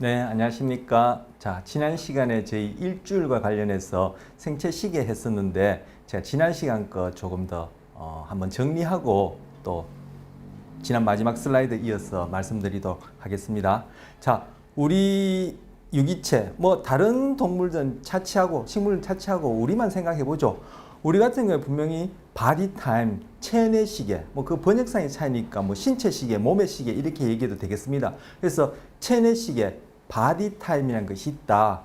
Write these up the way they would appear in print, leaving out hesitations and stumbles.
네, 안녕하십니까. 자, 지난 시간에 저희 일주일과 관련해서 생체 시계 했었는데 제가 지난 시간 거 조금 더 한번 정리하고 또 지난 마지막 슬라이드 이어서 말씀드리도록 하겠습니다. 자, 우리 유기체, 뭐 다른 동물들은 차치하고 식물은 차치하고 우리만 생각해 보죠. 우리 같은 경우에 분명히 바디 타임, 체내 시계, 뭐 그 번역상의 차이니까 뭐 신체 시계, 몸의 시계 이렇게 얘기해도 되겠습니다. 그래서 체내 시계, 바디 타임이라는 것이 있다.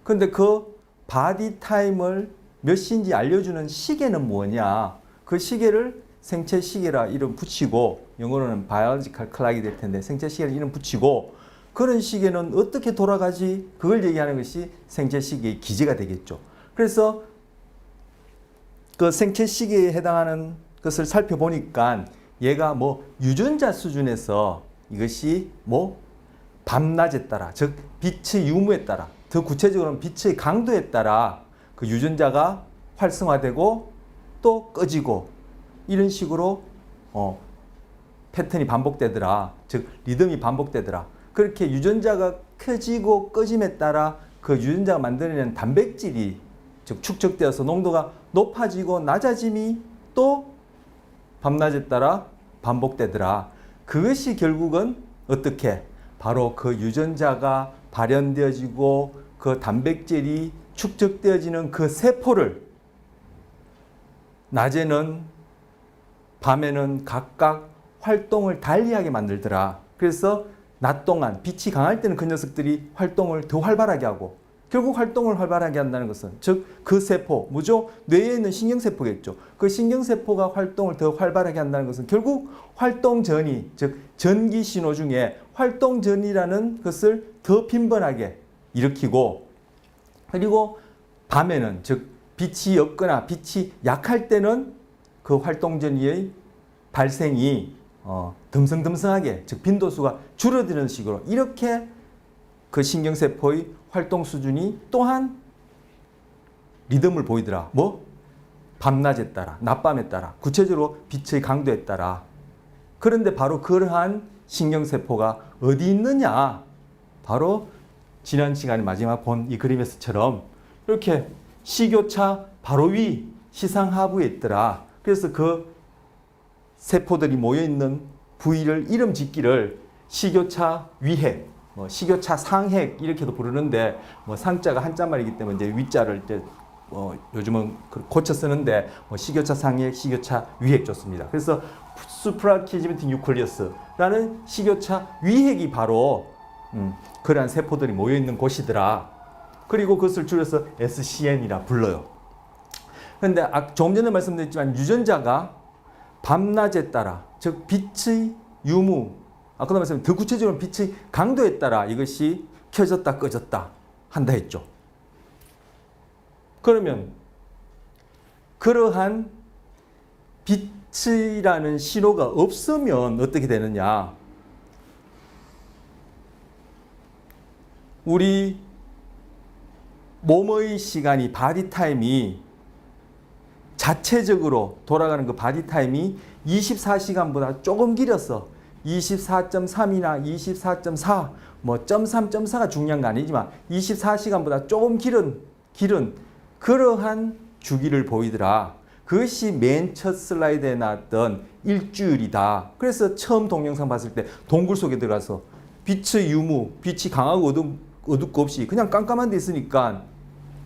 근데 그 바디 타임을 몇 시인지 알려주는 시계는 뭐냐? 그 시계를 생체 시계라 이름 붙이고, 영어로는 biological clock이 될 텐데 생체 시계를 이름 붙이고, 그런 시계는 어떻게 돌아가지? 그걸 얘기하는 것이 생체 시계의 기제가 되겠죠. 그래서 그 생체 시계에 해당하는 것을 살펴보니까 얘가 뭐 유전자 수준에서 이것이 뭐 밤낮에 따라, 즉 빛의 유무에 따라, 더 구체적으로는 빛의 강도에 따라 그 유전자가 활성화되고 또 꺼지고 이런 식으로 패턴이 반복되더라. 즉 리듬이 반복되더라. 그렇게 유전자가 켜지고 꺼짐에 따라 그 유전자가 만들어내는 단백질이 즉 축적되어서 농도가 높아지고 낮아짐이 또 밤낮에 따라 반복되더라. 그것이 결국은 어떻게? 바로 그 유전자가 발현되어지고 그 단백질이 축적되어지는 그 세포를 낮에는 밤에는 각각 활동을 달리하게 만들더라. 그래서 낮 동안 빛이 강할 때는 그 녀석들이 활동을 더 활발하게 하고, 결국 활동을 활발하게 한다는 것은 즉 그 세포, 뭐죠? 뇌에 있는 신경세포겠죠. 그 신경세포가 활동을 더 활발하게 한다는 것은 결국 활동 전이, 즉 전기 신호 중에 활동 전이라는 것을 더 빈번하게 일으키고, 그리고 밤에는 즉 빛이 없거나 빛이 약할 때는 그 활동 전이의 발생이 듬성듬성하게, 즉 빈도수가 줄어드는 식으로 이렇게 그 신경세포의 활동 수준이 또한 리듬을 보이더라. 뭐? 밤낮에 따라, 낮밤에 따라, 구체적으로 빛의 강도에 따라. 그런데 바로 그러한 신경세포가 어디 있느냐? 바로 지난 시간에 마지막 본 이 그림에서처럼 이렇게 식교차 바로 위 시상하부에 있더라. 그래서 그 세포들이 모여있는 부위를 이름 짓기를 식교차 위핵, 식교차 상핵 이렇게도 부르는데, 상자가 한자말이기 때문에 이제 위자를 이제 요즘은 고쳐 쓰는데 식교차 상핵, 식교차 위핵 좋습니다. 그래서 수프라키즈미틱 뉴클리어스라는 식교차 위핵이 바로 그러한 세포들이 모여 있는 곳이더라. 그리고 그것을 줄여서 SCN이라 불러요. 그런데 조금 전에 말씀드렸지만 유전자가 밤낮에 따라, 즉 빛의 유무, 아까도 말씀드린 더 구체적으로 빛의 강도에 따라 이것이 켜졌다 꺼졌다 한다 했죠. 그러면 그러한 빛이라는 신호가 없으면 어떻게 되느냐? 우리 몸의 시간이, 바디 타임이 자체적으로 돌아가는 그 바디 타임이 24시간보다 조금 길어서 24.3이나 24.4, 뭐 0.3.4가 중요한 거 아니지만 24시간보다 조금 길은 그러한 주기를 보이더라. 그것이 맨 첫 슬라이드에 나왔던 일주일이다. 그래서 처음 동영상 봤을 때 동굴 속에 들어가서 빛의 유무, 빛이 강하고 어둡고 없이 그냥 깜깜한 데 있으니까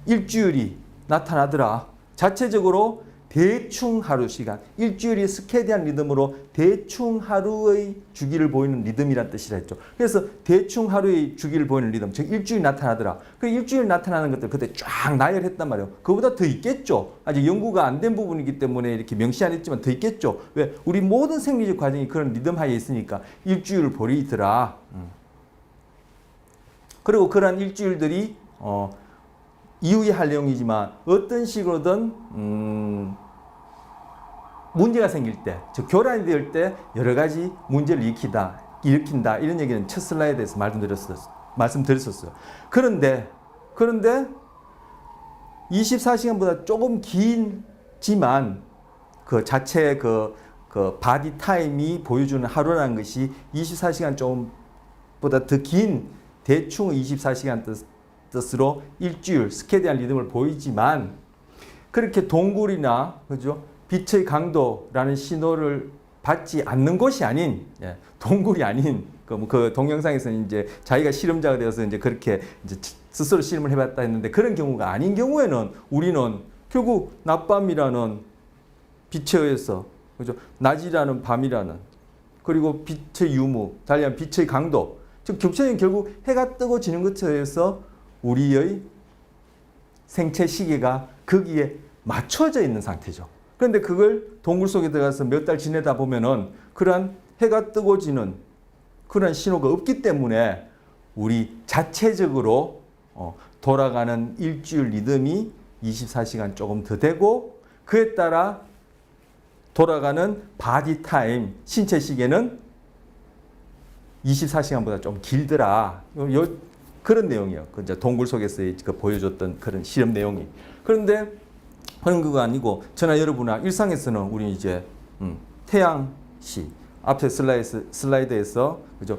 일주일이 나타나더라. 자체적으로 대충 하루 시간, 일주일이 스케디한 리듬으로 대충 하루의 주기를 보이는 리듬이란 뜻이라 했죠. 그래서 대충 하루의 주기를 보이는 리듬, 즉 일주일이 나타나더라. 그 일주일 나타나는 것들 그때 쫙 나열했단 말이에요. 그보다 더 있겠죠. 아직 연구가 안 된 부분이기 때문에 이렇게 명시 안 했지만 더 있겠죠. 왜? 우리 모든 생리적 과정이 그런 리듬 하에 있으니까 일주일을 보이더라. 그리고 그러한 일주일들이 이후에 할 내용이지만 어떤 식으로든 문제가 생길 때, 즉 교란이 될 때 여러 가지 문제를 일으킨다 이런 얘기는 첫 슬라이드에서 말씀드렸었어요. 그런데 24시간보다 조금 길지만 그 자체 그 바디 타임이 보여주는 하루라는 것이 24시간 조금보다 더 긴 대충 24시간 뜻으로 일주일 스케디한 리듬을 보이지만 그렇게 동굴이나 그죠? 빛의 강도라는 신호를 받지 않는 곳이 아닌 동굴이 아닌 그 동영상에서는 이제 자기가 실험자가 되어서 이제 그렇게 이제 스스로 실험을 해봤다 했는데 그런 경우가 아닌 경우에는 우리는 결국 낮밤이라는 빛에 의해서 그죠? 낮이라는 밤이라는 그리고 빛의 유무, 달리한 빛의 강도, 즉 겹쳐진 결국 해가 뜨고 지는 것에 의해서 우리의 생체 시계가 거기에 맞춰져 있는 상태죠. 그런데 그걸 동굴 속에 들어가서 몇 달 지내다 보면은 그러한 해가 뜨고 지는 그런 신호가 없기 때문에 우리 자체적으로 돌아가는 일주일 리듬이 24시간 조금 더 되고 그에 따라 돌아가는 바디 타임, 신체 시계는 24시간보다 좀 길더라. 그런 내용이에요. 그 이제 동굴 속에서 그 보여줬던 그런 실험 내용이. 그런데 그런 거 아니고 저나 여러분아 일상에서는 우리 이제 태양시 앞에 슬라이드에서 그죠?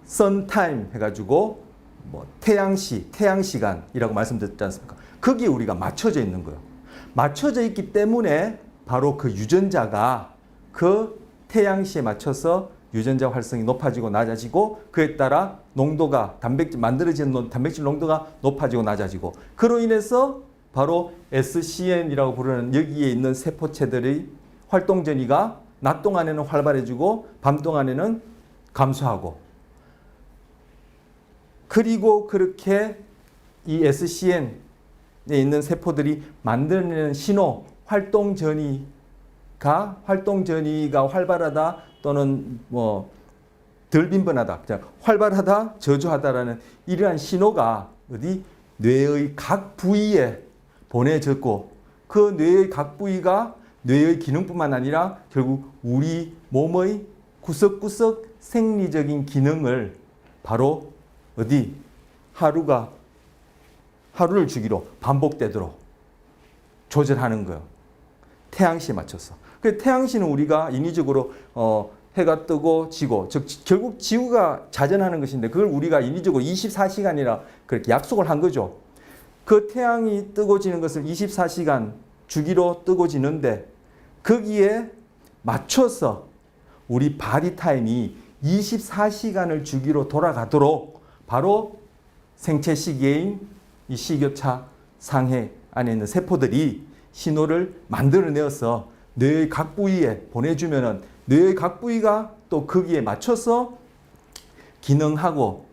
선타임 해가지고 뭐 태양시, 태양시간이라고 말씀드렸지 않습니까? 거기에 우리가 맞춰져 있는 거예요. 맞춰져 있기 때문에 바로 그 유전자가 그 태양시에 맞춰서 유전자 활성이 높아지고 낮아지고 그에 따라 농도가 만들어지는 단백질 농도가 높아지고 낮아지고 그로 인해서 바로 SCN이라고 부르는 여기에 있는 세포체들의 활동 전이가 낮 동안에는 활발해지고 밤 동안에는 감소하고 그리고 그렇게 이 SCN에 있는 세포들이 만들어내는 신호 활동 전이가 활발하다 또는 뭐 덜 빈번하다, 활발하다, 저조하다라는 이러한 신호가 어디 뇌의 각 부위에 보내졌고 그 뇌의 각 부위가 뇌의 기능뿐만 아니라 결국 우리 몸의 구석구석 생리적인 기능을 바로 어디 하루를 주기로 반복되도록 조절하는 거예요. 태양시에 맞춰서. 그 태양시는 우리가 인위적으로 해가 뜨고 지고 즉 결국 지구가 자전하는 것인데 그걸 우리가 인위적으로 24시간이라 그렇게 약속을 한 거죠. 그 태양이 뜨고 지는 것을 24시간 주기로 뜨고 지는데 거기에 맞춰서 우리 바디 타임이 24시간을 주기로 돌아가도록 바로 생체 시계인 이 식이요차 상해 안에 있는 세포들이 신호를 만들어내어서 뇌의 각 부위에 보내주면은 뇌의 각 부위가 또 거기에 맞춰서 기능하고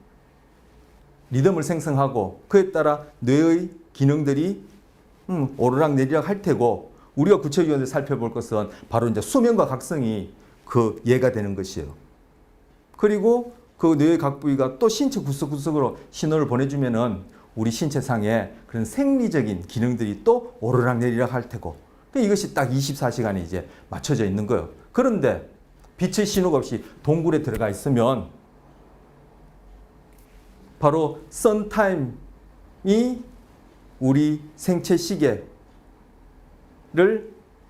리듬을 생성하고 그에 따라 뇌의 기능들이 오르락내리락 할 테고 우리가 구체적으로 살펴볼 것은 바로 이제 수면과 각성이 그 예가 되는 것이에요. 그리고 그 뇌의 각 부위가 또 신체 구석구석으로 신호를 보내주면은 우리 신체상에 그런 생리적인 기능들이 또 오르락내리락 할 테고 이것이 딱 24시간에 이제 맞춰져 있는 거예요. 그런데 빛의 신호가 없이 동굴에 들어가 있으면 바로 선타임이 우리 생체 시계를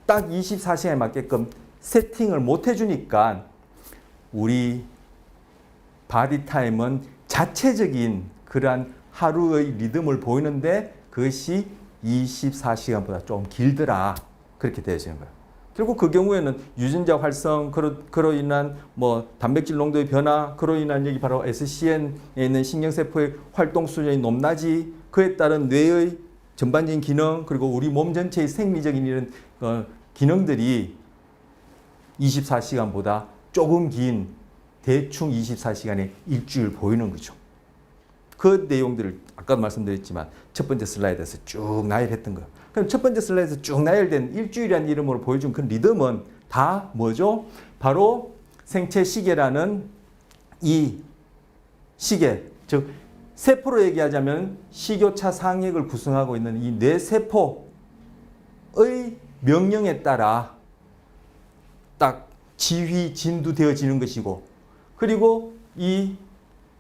딱 24시간에 맞게끔 세팅을 못 해주니까 우리 바디 타임은 자체적인 그러한 하루의 리듬을 보이는데 그것이 24시간보다 좀 길더라. 그렇게 되어지는 거예요. 결국 그 경우에는 유전자 활성, 그로 인한 뭐 단백질 농도의 변화, 그로 인한 여기 바로 SCN에 있는 신경세포의 활동 수준이 높낮이, 그에 따른 뇌의 전반적인 기능, 그리고 우리 몸 전체의 생리적인 이런 기능들이 24시간보다 조금 긴 대충 24시간의 일주일 보이는 거죠. 그 내용들을 아까도 말씀드렸지만 첫 번째 슬라이드에서 쭉 나열했던 거예요. 그럼 첫 번째 슬라이드에서 쭉 나열된 일주일이라는 이름으로 보여준 그 리듬은 다 뭐죠? 바로 생체 시계라는 이 시계, 즉 세포로 얘기하자면 식이요차 상액을 구성하고 있는 이 뇌세포의 명령에 따라 딱 지휘, 진두되어지는 것이고 그리고 이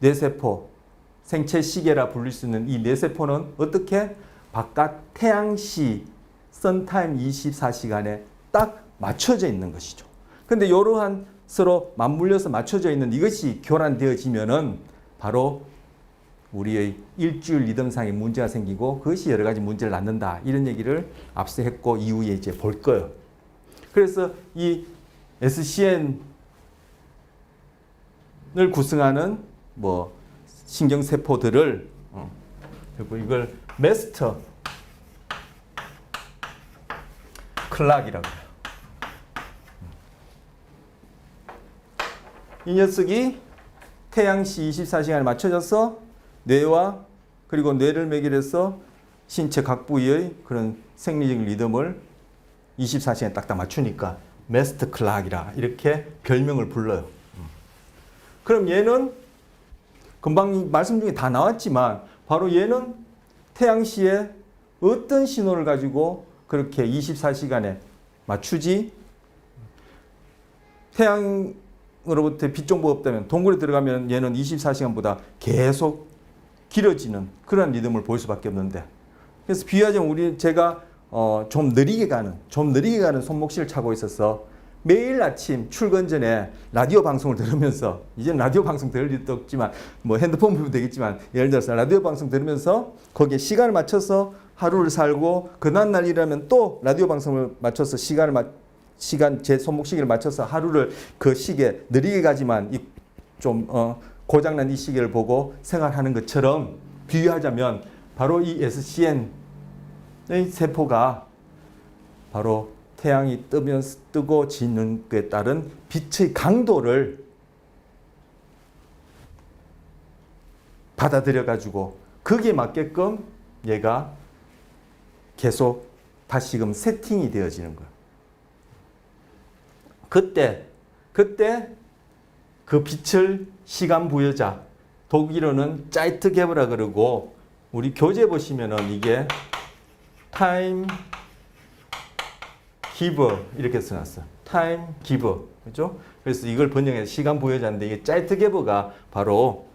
뇌세포, 생체 시계라 불릴 수 있는 이 뇌세포는 어떻게 바깥 태양시 선타임 24시간에 딱 맞춰져 있는 것이죠. 근데 이러한 서로 맞물려서 맞춰져 있는 이것이 교란되어지면은 바로 우리의 일주일 리듬상에 문제가 생기고 그것이 여러 가지 문제를 낳는다. 이런 얘기를 앞서 했고 이후에 이제 볼 거예요. 그래서 이 SCN을 구성하는 뭐 신경세포들을 그리고 이걸 메스터 클락이라고 해요. 이 녀석이 태양시 24시간에 맞춰져서 뇌와 그리고 뇌를 매개해서 신체 각 부위의 그런 생리적 리듬을 24시간에 딱딱 맞추니까 메스터 클락이라 이렇게 별명을 불러요. 그럼 얘는 금방 말씀 중에 다 나왔지만 바로 얘는 태양시에 어떤 신호를 가지고 그렇게 24시간에 맞추지? 태양으로부터 빛 정보가 없다면 동굴에 들어가면 얘는 24시간보다 계속 길어지는 그런 리듬을 볼 수밖에 없는데, 그래서 비유하자면 제가 좀 느리게 가는 손목시를 차고 있어서 매일 아침 출근 전에 라디오 방송을 들으면서, 이제는 라디오 방송 들을 일도 없지만 뭐 핸드폰 보면 되겠지만 예를 들어서 라디오 방송 들으면서 거기에 시간을 맞춰서 하루를 살고 그 다음날 일하면 또 라디오 방송을 맞춰서 시간 제 손목시계를 맞춰서 하루를 그 시계 느리게 가지만 좀 고장난 이 시계를 보고 생활하는 것처럼 비유하자면 바로 이 SCN의 세포가 바로 태양이 뜨고 지는 것에 따른 빛의 강도를 받아들여 가지고 거기에 맞게끔 얘가 계속 다시금 세팅이 되어지는 거예요. 그때 그 빛을 시간 부여자, 독일어는 짜이트게버라 그러고 우리 교재 보시면은 이게 타임 기버 이렇게 써놨어. 타임 기버, 그렇죠? 그래서 이걸 번역해서 시간 부여자인데 이게 짜이트게버가 바로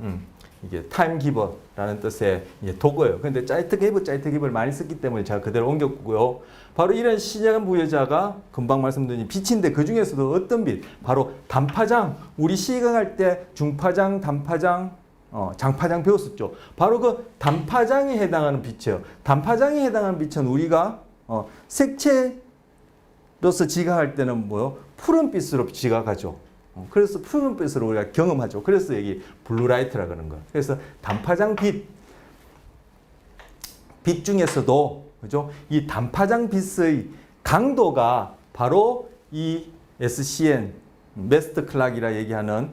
이게 타임 기버라는 뜻의 도구예요. 근데 짜이트게버를 많이 썼기 때문에 제가 그대로 옮겼고요. 바로 이런 시간 부여자가 금방 말씀드린 빛인데 그 중에서도 어떤 빛? 바로 단파장. 우리 시각할 때 중파장, 단파장, 장파장 배웠었죠. 바로 그 단파장에 해당하는 빛이에요. 단파장에 해당하는 빛은 우리가 색채로서 지각할 때는 뭐요? 푸른빛으로 지각하죠. 그래서 푸른빛으로 우리가 경험하죠. 그래서 여기 블루라이트라 그러는 거예요. 그래서 단파장 빛 중에서도 그죠? 이 단파장 빛의 강도가 바로 이 SCN 메스터 클락이라 얘기하는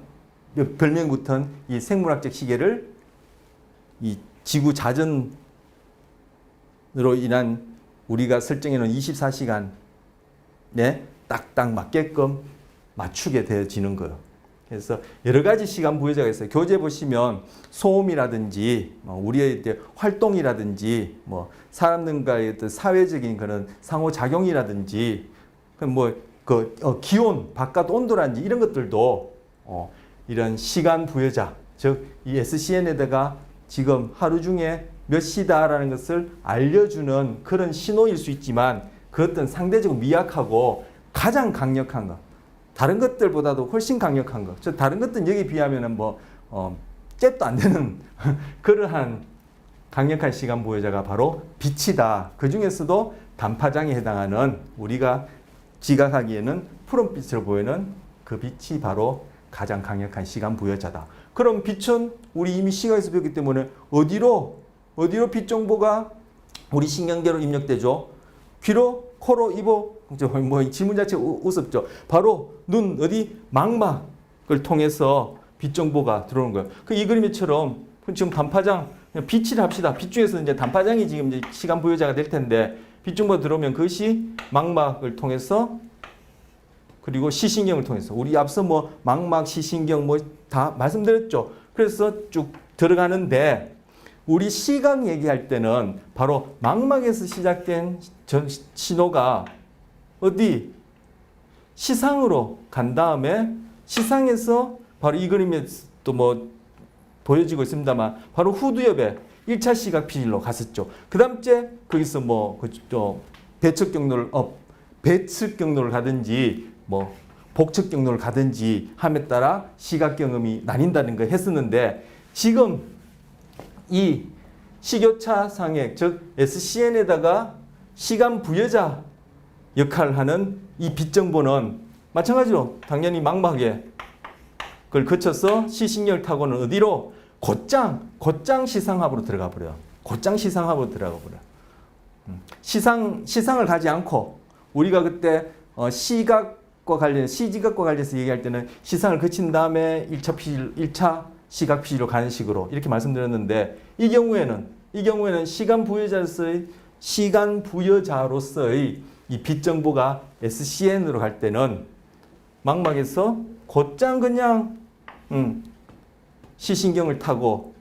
별명 붙은 이 생물학적 시계를 이 지구 자전으로 인한 우리가 설정해 놓은 24시간에 딱딱 맞게끔 맞추게 되어지는 거예요. 그래서 여러 가지 시간 부여자가 있어요. 교재 보시면 소음이라든지 우리의 활동이라든지 뭐 사람들과의 어떤 사회적인 그런 상호작용이라든지 기온, 바깥 온도라든지 이런 것들도 이런 시간 부여자, 즉 이 SCN에다가 지금 하루 중에 몇 시다라는 것을 알려주는 그런 신호일 수 있지만 그것은 상대적으로 미약하고 가장 강력한 것. 다른 것들보다도 훨씬 강력한 것. 다른 것들은 여기에 비하면 잽도 안 되는 그러한 강력한 시간 부여자가 바로 빛이다. 그 중에서도 단파장에 해당하는 우리가 지각하기에는 푸른빛으로 보이는 그 빛이 바로 가장 강력한 시간 부여자다. 그럼 빛은 우리 이미 시각에서 배웠기 때문에 어디로 빛 정보가 우리 신경계로 입력되죠? 귀로, 코로, 입으로, 뭐 질문 자체가 우습죠. 바로 눈, 망막을 통해서 빛 정보가 들어오는 거예요. 이 그림처럼 지금 단파장, 빛을 합시다. 빛 중에서 이제 단파장이 지금 이제 시간 부여자가 될 텐데 빛 정보가 들어오면 그것이 망막을 통해서 그리고 시신경을 통해서 우리 앞서 망막, 시신경 다 말씀드렸죠. 그래서 쭉 들어가는데 우리 시각 얘기할 때는 바로 망막에서 시작된 신호가 어디? 시상으로 간 다음에 시상에서 바로 이 그림에 또 보여지고 있습니다만 바로 후두엽에 1차 시각 피질로 갔었죠. 그 다음째 거기서 배측 경로를 가든지 복측 경로를 가든지 함에 따라 시각 경험이 나뉜다는 걸 했었는데 지금 이 식교차 상액, 즉 SCN에다가 시간 부여자 역할을 하는 이 빛정보는 마찬가지로 당연히 망막에 그걸 거쳐서 시신경을 타고는 어디로? 곧장 시상합으로 들어가 버려요. 곧장 시상합으로 들어가 버려요. 시상을 가지 않고 우리가 그때 시각과 관련 시지각과 관련해서 얘기할 때는 시상을 거친 다음에 1차 시각 피지로 가는 식으로 이렇게 말씀드렸는데 이 경우에는 시간 부여자로서의 이 빛 정보가 SCN으로 갈 때는 망막에서 곧장 그냥 시신경을 타고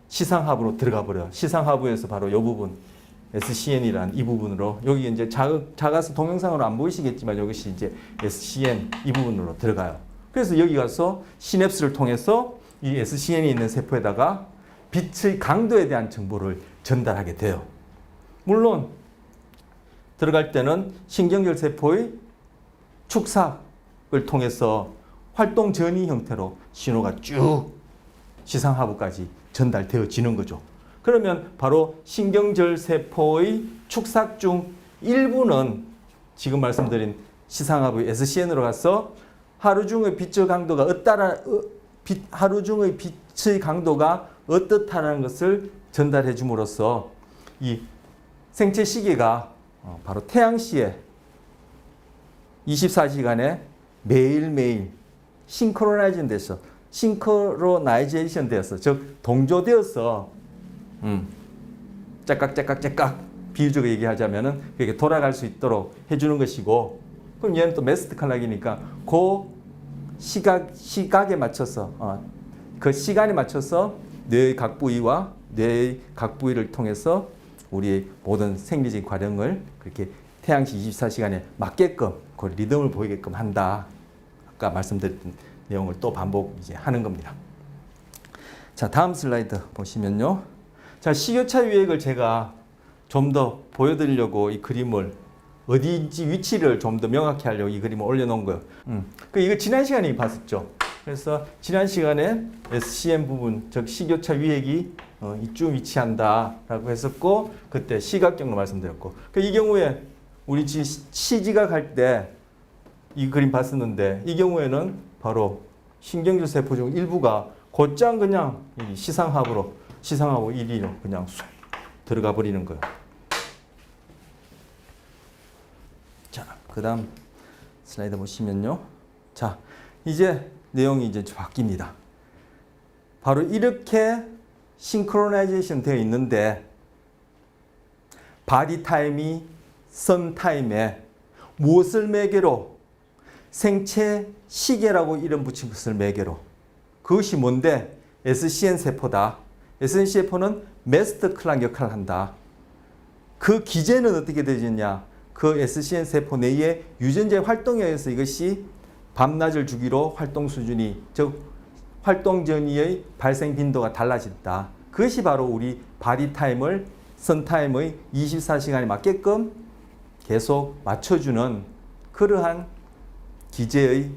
시상하부로 들어가 버려요. 시상하부에서 바로 이 부분 SCN이란 이 부분으로 여기 이제 작아서 동영상으로 안 보이시겠지만 이것이 이제 SCN 이 부분으로 들어가요. 그래서 여기 가서 시냅스를 통해서 이 SCN이 있는 세포에다가 빛의 강도에 대한 정보를 전달하게 돼요. 물론 들어갈 때는 신경절 세포의 축삭을 통해서 활동 전이 형태로 신호가 쭉 시상하부까지 전달되어지는 거죠. 그러면 바로 신경절 세포의 축삭 중 일부는 지금 말씀드린 시상하부의 SCN으로 가서 하루 중의 빛의 강도가 어떻다라는 것을 전달해 줌으로써 이 생체 시계가 바로 태양시에 24시간에 매일매일 싱크로나이제이션 되었어. 즉 동조되어서 짝깍 비유적으로 얘기하자면은 그렇게 돌아갈 수 있도록 해주는 것이고, 그럼 얘는 또 메스트 칼락이니까 그 시각에 맞춰서 그 시간에 맞춰서 뇌의 각 부위와 뇌의 각 부위를 통해서 우리의 모든 생리적인 과정을 그렇게 태양시 24시간에 맞게끔 그 리듬을 보이게끔 한다. 아까 말씀드렸던 내용을 또 반복 이제 하는 겁니다. 자, 다음 슬라이드 보시면요. 자, 식교차 유액을 제가 좀 더 보여드리려고 이 그림을 어디인지 위치를 좀 더 명확히 하려고 이 그림을 올려놓은 거예요. 이거 지난 시간에 봤었죠. 그래서 지난 시간에 SCN 부분, 즉 식교차 유액이 이쯤 위치한다라고 했었고, 그때 시각경로 말씀드렸고, 이 경우에 우리 시지각 할 때 이 그림 봤었는데, 이 경우에는 바로 신경절 세포 중 일부가 곧장 그냥 시상하부 1위로 그냥 쑥 들어가 버리는 거예요. 자, 그 다음 슬라이드 보시면요. 자, 이제 내용이 이제 바뀝니다. 바로 이렇게 싱크로나이제이션 되어 있는데, 바디 타임이 선 타임에 무엇을 매개로? 생체 시계라고 이름 붙인 것을 매개로. 그것이 뭔데? SCN 세포다. SCN 세포는 메스터 클락 역할을 한다. 그 기제는 어떻게 되느냐? 그 SCN 세포 내의 유전자의 활동에 의해서 이것이 밤낮을 주기로 활동 수준이, 즉 활동 전이의 발생 빈도가 달라진다. 그것이 바로 우리 바디 타임을 선 타임의 24시간에 맞게끔 계속 맞춰주는 그러한 기제의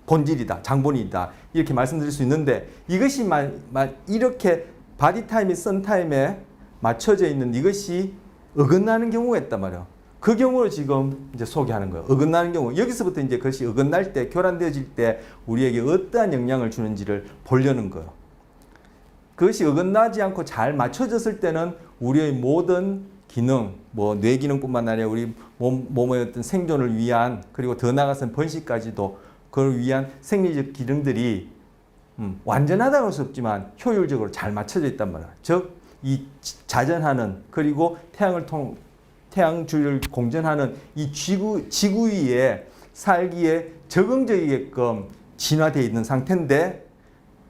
본질이다, 장본이다, 이렇게 말씀드릴 수 있는데, 이것이 이렇게 바디 타임이 선 타임에 맞춰져 있는 이것이 어긋나는 경우가 있단 말이에요. 그 경우를 지금 이제 소개하는 거예요. 어긋나는 경우. 여기서부터 이제 그것이 어긋날 때, 교란되어질 때 우리에게 어떠한 영향을 주는지를 보려는 거예요. 그것이 어긋나지 않고 잘 맞춰졌을 때는 우리의 모든 기능, 뇌 기능뿐만 아니라 우리 몸의 어떤 생존을 위한, 그리고 더 나아가서는 번식까지도 그걸 위한 생리적 기능들이 완전하다고 할 수 없지만 효율적으로 잘 맞춰져 있단 말이에요. 즉, 이 자전하는, 그리고 태양주를 공전하는 이 지구 위에 살기에 적응적이게끔 진화되어 있는 상태인데,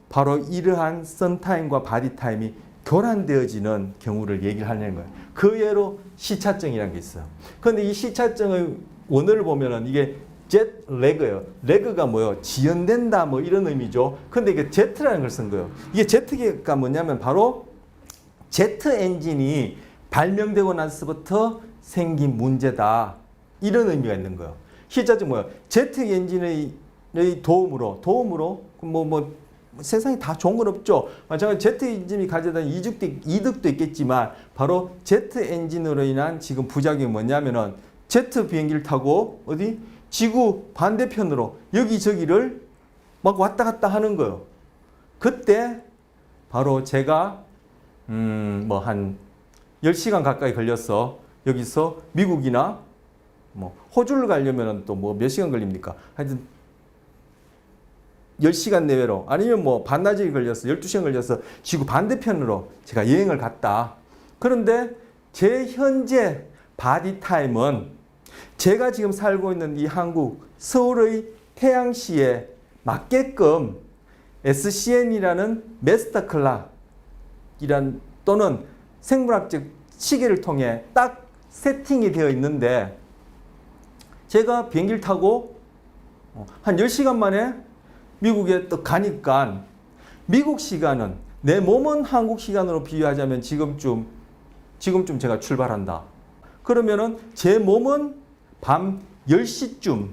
바로 이러한 선타임과 바디타임이 교란되어지는 경우를 얘기를 하는 거예요. 그 예로 시차증이라는 게 있어요. 그런데 이 시차증의 원어를 보면은 이게 jet lag예요. lag가 뭐예요? 지연된다, 이런 의미죠. 근데 이게 jet라는 걸 쓴 거예요. 이게 jet가 뭐냐면 바로 제트 엔진이 발명되고 나서부터 생긴 문제다, 이런 의미가 있는 거예요. 시차증 뭐예요? 제트 엔진의 도움으로 세상에 다 좋은 건 없죠. 마찬가지로 제트 엔진이 가져다 이득도 있겠지만 바로 제트 엔진으로 인한 지금 부작용이 뭐냐면은 제트 비행기를 타고 어디 지구 반대편으로 여기저기를 막 왔다 갔다 하는 거예요. 그때 바로 제가 뭐 한 10시간 가까이 걸렸어. 여기서 미국이나 뭐 호주를 가려면 또 뭐 몇 시간 걸립니까? 하여튼 10시간 내외로 아니면 뭐 반나절이 걸려서 12시간 걸려서 지구 반대편으로 제가 여행을 갔다. 그런데 제 현재 바디 타임은 제가 지금 살고 있는 이 한국 서울의 태양시에 맞게끔 SCN이라는 마스터 클락이란 또는 생물학적 시계를 통해 딱 세팅이 되어 있는데 제가 비행기를 타고 한 10시간 만에 미국에 또 가니까 미국 시간은 내 몸은 한국 시간으로 비유하자면 지금쯤 제가 출발한다. 그러면은 제 몸은 밤 10시쯤에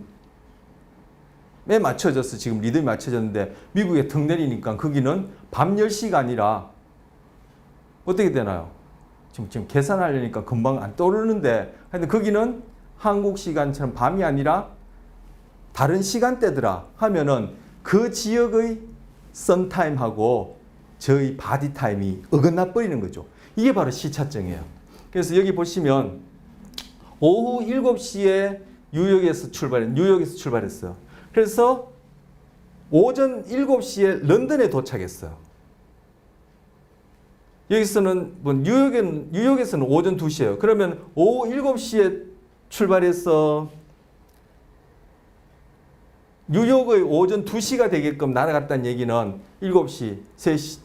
맞춰졌어. 지금 리듬이 맞춰졌는데 미국에 腾내리니까 거기는 밤 10시가 아니라 어떻게 되나요? 지금 계산하려니까 금방 안 떠오르는데 하여튼 거기는 한국 시간처럼 밤이 아니라 다른 시간대더라 하면은 그 지역의 선타임하고 저희 바디타임이 어긋나 버리는 거죠. 이게 바로 시차증이에요. 그래서 여기 보시면 오후 7시에 뉴욕에서 출발했어요. 그래서 오전 7시에 런던에 도착했어요. 여기서는 뭐 뉴욕에서는 오전 2시예요. 그러면 오후 7시에 출발해서 뉴욕의 오전 2시가 되게끔 날아갔다는 얘기는 7시, 3시,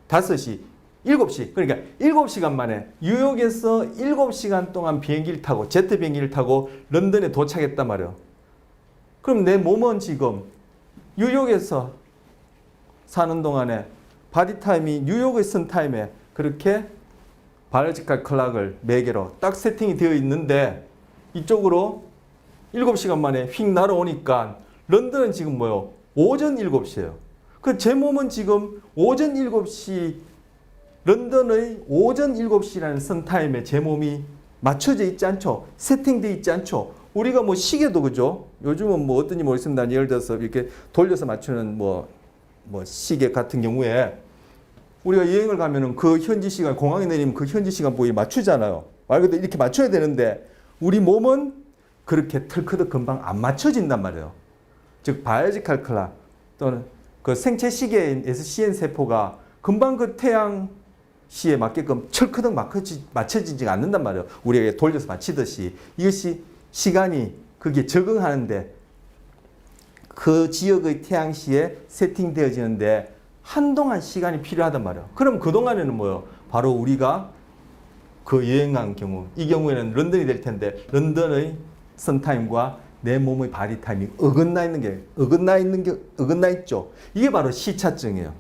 5시, 7시. 그러니까 7시간 만에 뉴욕에서 7시간 동안 비행기를 타고 제트 비행기를 타고 런던에 도착했단 말이에요. 그럼 내 몸은 지금 뉴욕에서 사는 동안에 바디타임이 뉴욕의 선타임에 그렇게 바이올로지컬 클락을 매개로 딱 세팅이 되어 있는데 이쪽으로 7시간 만에 휙 날아오니까 런던은 지금 뭐요? 오전 7시예요. 그 제 몸은 지금 오전 7시 런던의 오전 7시라는 선타임에 제 몸이 맞춰져 있지 않죠. 세팅되어 있지 않죠. 우리가 뭐 시계도 그죠? 요즘은 뭐 어떤지 모르겠습니다. 예를 들어서 이렇게 돌려서 맞추는 뭐 시계 같은 경우에 우리가 여행을 가면은 그 현지 시간 공항에 내리면 그 현지 시간 보기 맞추잖아요. 말 그대로 이렇게 맞춰야 되는데 우리 몸은 그렇게 털커덕 금방 안 맞춰진단 말이에요. 즉 바이올로지컬 클락 또는 그 생체 시계인 SCN 세포가 금방 그 태양 시에 맞게끔 철커덕 맞춰지지 않는단 말이에요. 우리가 돌려서 맞히듯이 이것이 시간이 거기에 적응하는데 그 지역의 태양 시에 세팅되어지는데 한동안 시간이 필요하단 말이에요. 그럼 그동안에는 뭐예요? 바로 우리가 그 여행한 경우 이 경우에는 런던이 될 텐데 런던의 선타임과 내 몸의 바디타임이 어긋나 있죠. 이게 바로 시차증이에요.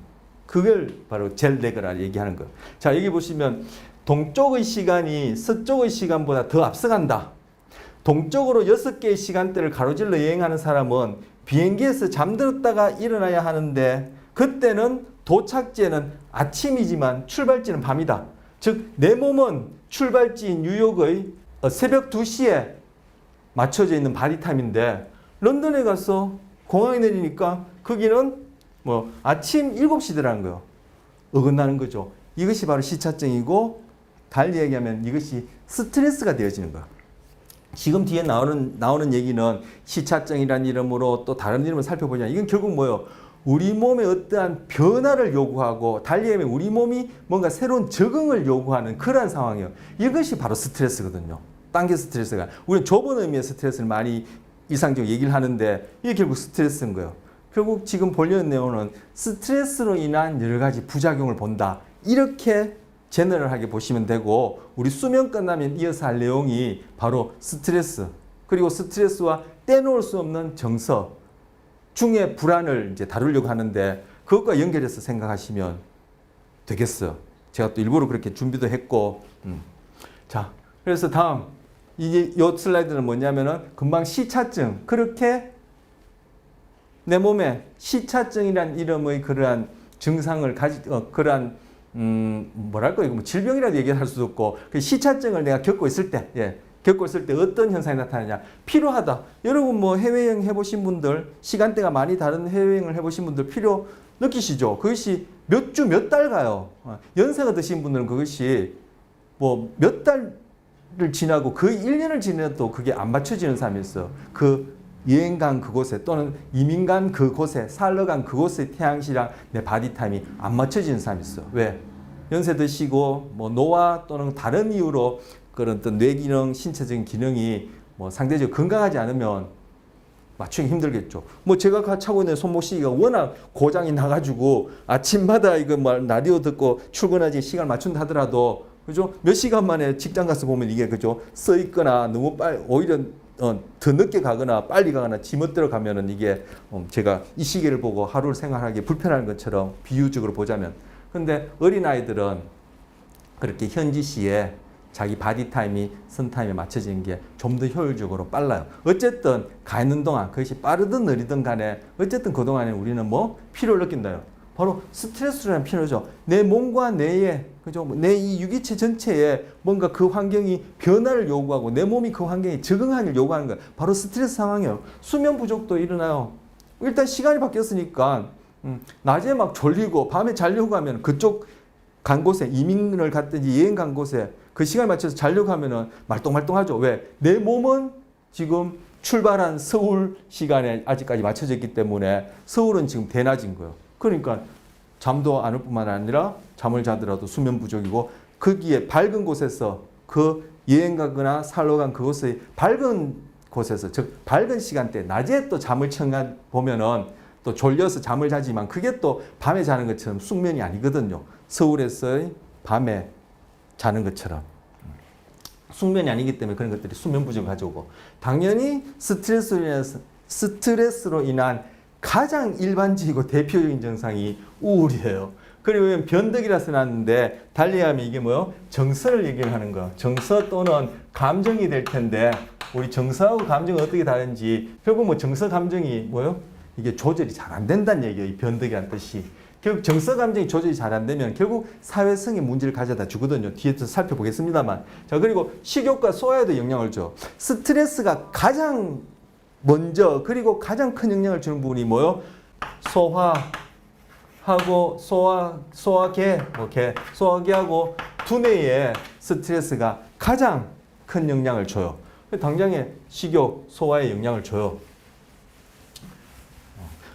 그걸 바로 젤레그라 얘기하는 거예요. 자, 여기 보시면 동쪽의 시간이 서쪽의 시간보다 더 앞서간다. 동쪽으로 6개의 시간대를 가로질러 여행하는 사람은 비행기에서 잠들었다가 일어나야 하는데 그때는 도착지에는 아침이지만 출발지는 밤이다. 즉 내 몸은 출발지인 뉴욕의 새벽 2시에 맞춰져 있는 바디타임인데 런던에 가서 공항에 내리니까 거기는 뭐 아침 7시더라는 거예요. 어긋나는 거죠. 이것이 바로 시차증이고 달리 얘기하면 이것이 스트레스가 되어지는 거예요. 지금 뒤에 나오는 얘기는 시차증이라는 이름으로 또 다른 이름을 살펴보자. 이건 결국 뭐예요? 우리 몸에 어떠한 변화를 요구하고 달리 얘기하면 우리 몸이 뭔가 새로운 적응을 요구하는 그러한 상황이에요. 이것이 바로 스트레스거든요. 단계 스트레스가. 우리는 좁은 의미의 스트레스를 많이 일상적으로 얘기를 하는데 이게 결국 스트레스인 거예요. 결국 지금 보려는 내용은 스트레스로 인한 여러 가지 부작용을 본다. 이렇게 제너럴하게 보시면 되고 우리 수면 끝나면 이어서 할 내용이 바로 스트레스 그리고 스트레스와 떼놓을 수 없는 정서 중의 불안을 이제 다루려고 하는데 그것과 연결해서 생각하시면 되겠어요. 제가 또 일부러 그렇게 준비도 했고 자 그래서 다음 이제 이 슬라이드는 뭐냐면은 금방 시차증 그렇게 내 몸에 시차증이란 이름의 그러한 증상을 그러한 뭐랄까 이거 뭐 질병이라도 얘기할 수도 없고 그 시차증을 내가 겪고 있을 때, 겪고 있을 때 어떤 현상이 나타나냐? 피로하다. 여러분 뭐 해외여행 해보신 분들, 시간대가 많이 다른 해외여행을 해보신 분들 피로 느끼시죠? 그것이 몇 주, 몇 달 가요. 연세가 드신 분들은 그것이 뭐 몇 달을 지나고 그 1년을 지나도 그게 안 맞춰지는 사람이 있어요. 그 여행 간 그곳에 또는 이민 간 그곳에 살러 간 그곳의 태양시랑 내 바디타임이 안 맞춰지는 사람이 있어요. 왜? 연세 드시고 뭐 노화 또는 다른 이유로 그런 어떤 뇌기능, 신체적인 기능이 뭐 상대적으로 건강하지 않으면 맞추기 힘들겠죠. 뭐 제가 차고 있는 손목 시계가 워낙 고장이 나가지고 아침마다 이거 뭐 라디오 듣고 출근하지 시간 맞춘다 하더라도 그죠? 몇 시간 만에 직장 가서 보면 이게 그죠? 써 있거나 너무 빨리 오히려 더 늦게 가거나 빨리 가거나 지멋대로 가면은 이게 제가 이 시계를 보고 하루를 생활하기 불편한 것처럼 비유적으로 보자면 근데 어린아이들은 그렇게 현지시에 자기 바디타임이 선타임에 맞춰지는 게 좀 더 효율적으로 빨라요. 어쨌든 가 있는 동안 그것이 빠르든 느리든 간에 어쨌든 그동안에 우리는 뭐 피로를 느낀다요. 바로 스트레스라는 피로죠. 내 몸과 뇌에 그죠? 내 이 유기체 전체에 뭔가 그 환경이 변화를 요구하고 내 몸이 그 환경에 적응하기를 요구하는 거예요. 바로 스트레스 상황이에요. 수면 부족도 일어나요. 일단 시간이 바뀌었으니까 낮에 막 졸리고 밤에 자려고 하면 그쪽 간 곳에 이민을 갔든지 여행 간 곳에 그 시간에 맞춰서 자려고 하면은 말똥말똥하죠. 왜? 내 몸은 지금 출발한 서울 시간에 아직까지 맞춰져 있기 때문에 서울은 지금 대낮인 거예요. 그러니까 잠도 안 올 뿐만 아니라 잠을 자더라도 수면 부족이고 거기에 밝은 곳에서 그 여행 가거나 살러 간 그곳의 밝은 곳에서 즉 밝은 시간대 낮에 또 잠을 청가 보면은 또 졸려서 잠을 자지만 그게 또 밤에 자는 것처럼 숙면이 아니거든요. 서울에서의 밤에 자는 것처럼 숙면이 아니기 때문에 그런 것들이 수면 부족을 가져오고 당연히 스트레스로 인한 가장 일반적이고 대표적인 증상이 우울이에요. 그리고 변덕이라 써놨는데 달리하면 이게 뭐요? 정서를 얘기를 하는 거. 정서 또는 감정이 될 텐데 우리 정서하고 감정은 어떻게 다른지 결국 뭐 정서 감정이 뭐요? 이게 조절이 잘 안 된다는 얘기예요. 이 변덕이라는 뜻이. 결국 정서 감정이 조절이 잘 안 되면 결국 사회성의 문제를 가져다 주거든요. 뒤에서 살펴보겠습니다만. 자, 그리고 식욕과 소화에도 영향을 줘. 스트레스가 가장 먼저 그리고 가장 큰 영향을 주는 부분이 뭐요? 소화하고 소화계하고 두뇌에 스트레스가 가장 큰 영향을 줘요. 당장에 식욕, 소화에 영향을 줘요.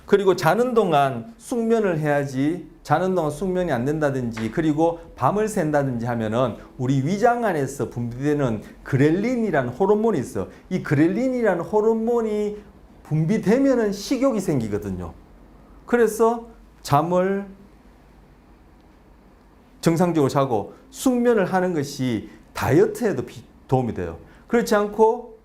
그리고 자는 동안 숙면을 해야지 자는 동안 숙면이 안 된다든지 그리고 밤을 샌다든지 하면은 우리 위장 안에서 분비되는 그렐린이라는 호르몬이 있어. 이 그렐린이라는 호르몬이 분비되면은 식욕이 생기거든요. 그래서 잠을 정상적으로 자고 숙면을 하는 것이 다이어트에도 도움이 돼요. 그렇지 않고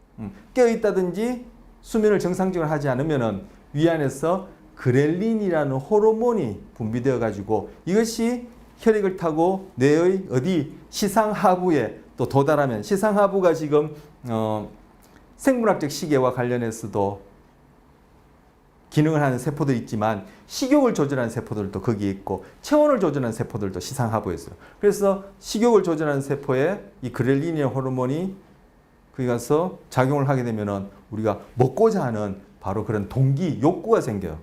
깨어있다든지 수면을 정상적으로 하지 않으면은 위 안에서 그렐린이라는 호르몬이 분비되어 가지고 이것이 혈액을 타고 뇌의 어디 시상하부에 또 도달하면 시상하부가 지금 생물학적 시계와 관련해서도 기능을 하는 세포들이 있지만 식욕을 조절하는 세포들도 거기에 있고 체온을 조절하는 세포들도 시상하부에 있어요. 그래서 식욕을 조절하는 세포에 이 그렐린이라는 호르몬이 거기 가서 작용을 하게 되면은 우리가 먹고자 하는 바로 그런 동기, 욕구가 생겨요.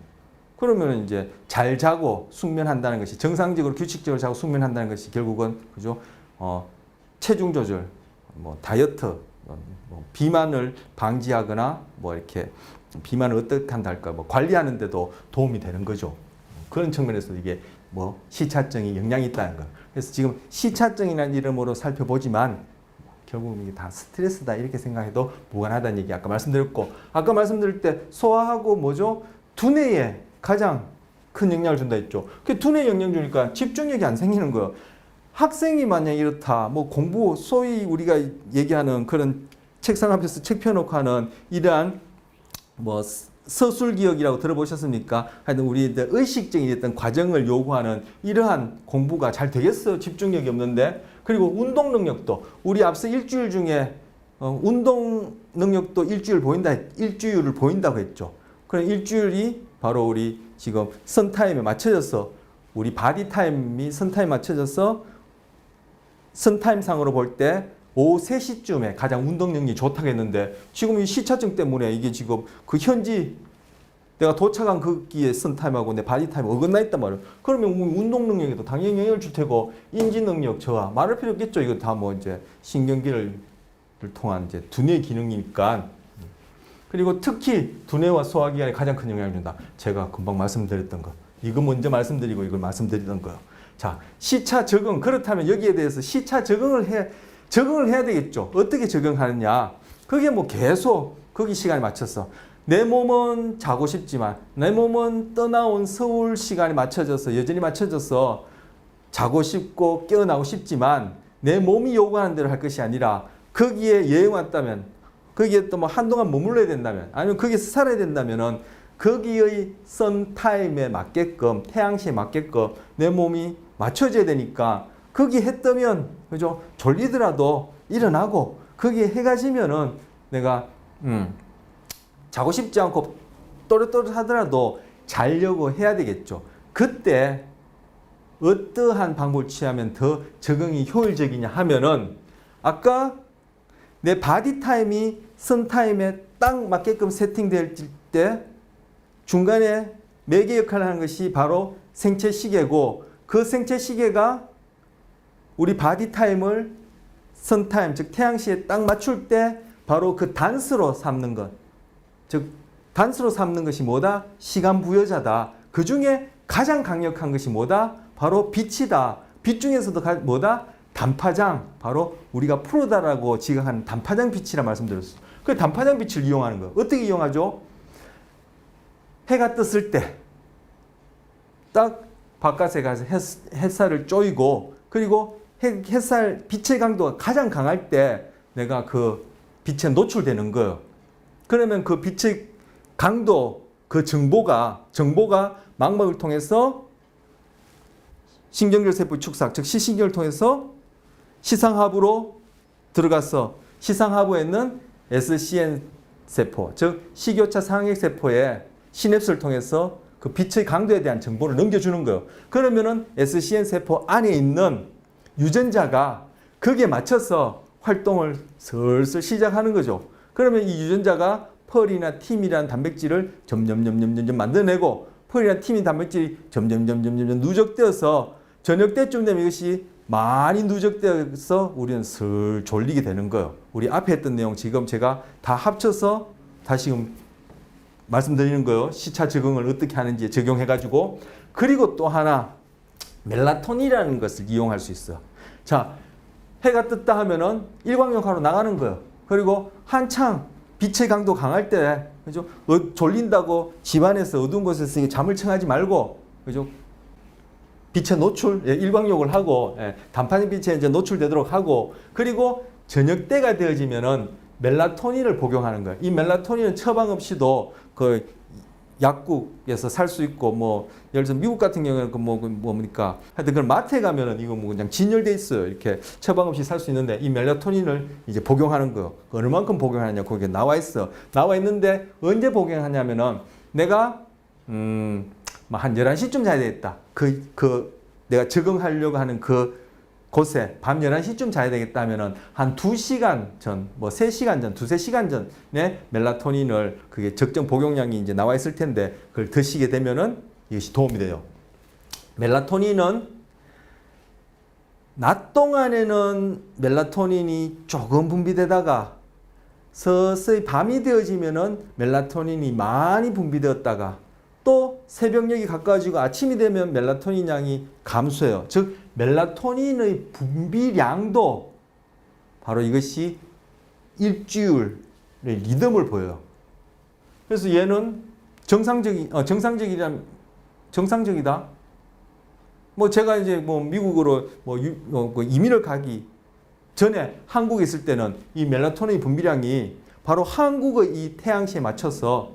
그러면 이제 잘 자고 숙면한다는 것이 정상적으로 규칙적으로 자고 숙면한다는 것이 결국은 그죠? 체중 조절, 뭐 다이어트, 뭐 비만을 방지하거나 뭐 이렇게 비만을 어떻게 한다 할까 뭐 관리하는데도 도움이 되는 거죠. 그런 측면에서 이게 뭐 시차증이 영향이 있다는 거. 그래서 지금 시차증이라는 이름으로 살펴보지만 결국은 이게 다 스트레스다 이렇게 생각해도 무관하다는 얘기 아까 말씀드렸고 아까 말씀드릴 때 소화하고 뭐죠? 두뇌에 가장 큰 영향을 준다 했죠. 그 두뇌에 영향 주니까 집중력이 안 생기는 거예요. 학생이 만약 이렇다 뭐 공부 소위 우리가 얘기하는 그런 책상 앞에서 책 펴놓고 하는 이러한 뭐 서술기억이라고 들어보셨습니까? 하여튼 우리 의식적인 어떤 과정을 요구하는 이러한 공부가 잘 되겠어요? 집중력이 없는데. 그리고 운동 능력도 우리 앞서 일주일 중에 운동 능력도 일주일을 보인다고 했죠. 그럼 일주일이 바로 우리 지금 선타임에 맞춰져서 우리 바디 타임이 선타임 맞춰져서 선타임상으로 볼 때 오후 3시쯤에 가장 운동 능력이 좋다고 했는데 지금 이 시차증 때문에 이게 지금 그 현지 내가 도착한 거기에 선타임하고 내 바디 타임 어긋나 있단 말이에요. 그러면 운동 능력에도 당연히 영향을 줄 테고 인지 능력 저하 말할 필요 없겠죠. 이거 다 뭐 이제 신경계를 통한 이제 두뇌 기능이니까. 그리고 특히 두뇌와 소화기관에 가장 큰 영향을 준다. 제가 금방 말씀드렸던 거. 이거 먼저 말씀드리고 이걸 말씀드리던 거요. 자, 시차 적응. 그렇다면 여기에 대해서 시차 적응을 해야 되겠죠. 어떻게 적응하느냐. 그게 뭐 계속 거기 시간에 맞춰서 내 몸은 자고 싶지만 내 몸은 떠나온 서울 시간에 맞춰져서 여전히 맞춰져서 자고 싶고 깨어나고 싶지만 내 몸이 요구하는 대로 할 것이 아니라 거기에 여행 왔다면 거기에 또 뭐 한동안 머물러야 된다면 아니면 거기서 살아야 된다면은 거기의 선타임에 맞게끔 태양시에 맞게끔 내 몸이 맞춰져야 되니까 거기 해 뜨면 그죠? 졸리더라도 일어나고 거기에 해가 지면은 내가 자고 싶지 않고 또렷또렷하더라도 자려고 해야 되겠죠. 그때 어떠한 방법을 취하면 더 적응이 효율적이냐 하면은 아까 내 바디 타임이 선 타임에 딱 맞게끔 세팅될 때 중간에 매개 역할을 하는 것이 바로 생체 시계고 그 생체 시계가 우리 바디 타임을 선 타임 즉 태양시에 딱 맞출 때 바로 그 단수로 삼는 것. 즉 단수로 삼는 것이 뭐다? 시간 부여자다. 그 중에 가장 강력한 것이 뭐다? 바로 빛이다. 빛 중에서도 뭐다? 단파장. 바로 우리가 프로다라고 지각하는 단파장 빛이라 말씀드렸어요. 그 단파장 빛을 이용하는 거예요. 어떻게 이용하죠? 해가 떴을 때 딱 바깥에 가서 햇살을 쬐이고 그리고 햇살 빛의 강도가 가장 강할 때 내가 그 빛에 노출되는 거예요. 그러면 그 빛의 강도, 그 정보가 망막을 통해서 신경절 세포 축삭, 즉 시신경을 통해서 시상하부로 들어가서 시상하부에 있는 SCN 세포, 즉 식이요차 상액 세포에 시냅스를 통해서 그 빛의 강도에 대한 정보를 넘겨주는 거예요. 그러면은 SCN 세포 안에 있는 유전자가 거기에 맞춰서 활동을 슬슬 시작하는 거죠. 그러면 이 유전자가 펄이나 팀이라는 단백질을 점점 만들어내고 펄이나 팀이 단백질이 점점 누적되어서 저녁 때쯤 되면 이것이 많이 누적되어서 우리는 슬 졸리게 되는 거예요. 우리 앞에 했던 내용 지금 제가 다 합쳐서 다시금 말씀드리는 거예요. 시차 적응을 어떻게 하는지 적용해가지고. 그리고 또 하나 멜라토닌이라는 것을 이용할 수 있어요. 자, 해가 떴다 하면은 일광욕하러 나가는 거예요. 그리고 한창 빛의 강도 강할 때, 그죠? 졸린다고 집안에서 어두운 곳에서 잠을 청하지 말고, 그죠? 빛에 노출, 일광욕을 하고, 단파진 빛에 이제 노출되도록 하고, 그리고 저녁 때가 되어지면은 멜라토닌을 복용하는 거예요. 이 멜라토닌은 처방 없이도 그 약국에서 살 수 있고, 뭐, 예를 들어서 미국 같은 경우에는 뭡니까? 하여튼 그런 마트에 가면은 이거 뭐 그냥 진열돼 있어요. 이렇게 처방 없이 살 수 있는데 이 멜라토닌을 이제 복용하는 거예요. 얼마만큼 복용하느냐, 거기에 나와 있어. 나와 있는데 언제 복용하냐면은 내가, 한 11시쯤 자야 되겠다. 내가 적응하려고 하는 그 곳에 밤 11시쯤 자야 되겠다면은 한 2시간 전, 뭐 3시간 전, 2-3시간 전에 멜라토닌을 그게 적정 복용량이 이제 나와 있을 텐데 그걸 드시게 되면은 이것이 도움이 돼요. 멜라토닌은 낮 동안에는 멜라토닌이 조금 분비되다가 서서히 밤이 되어지면은 멜라토닌이 많이 분비되었다가 또 새벽녘이 가까워지고 아침이 되면 멜라토닌 양이 감소해요. 즉 멜라토닌의 분비량도 바로 이것이 일주일의 리듬을 보여요. 그래서 얘는 정상적이다. 뭐 제가 이제 뭐 미국으로 이민을 가기 전에 한국에 있을 때는 이 멜라토닌 분비량이 바로 한국의 이 태양시에 맞춰서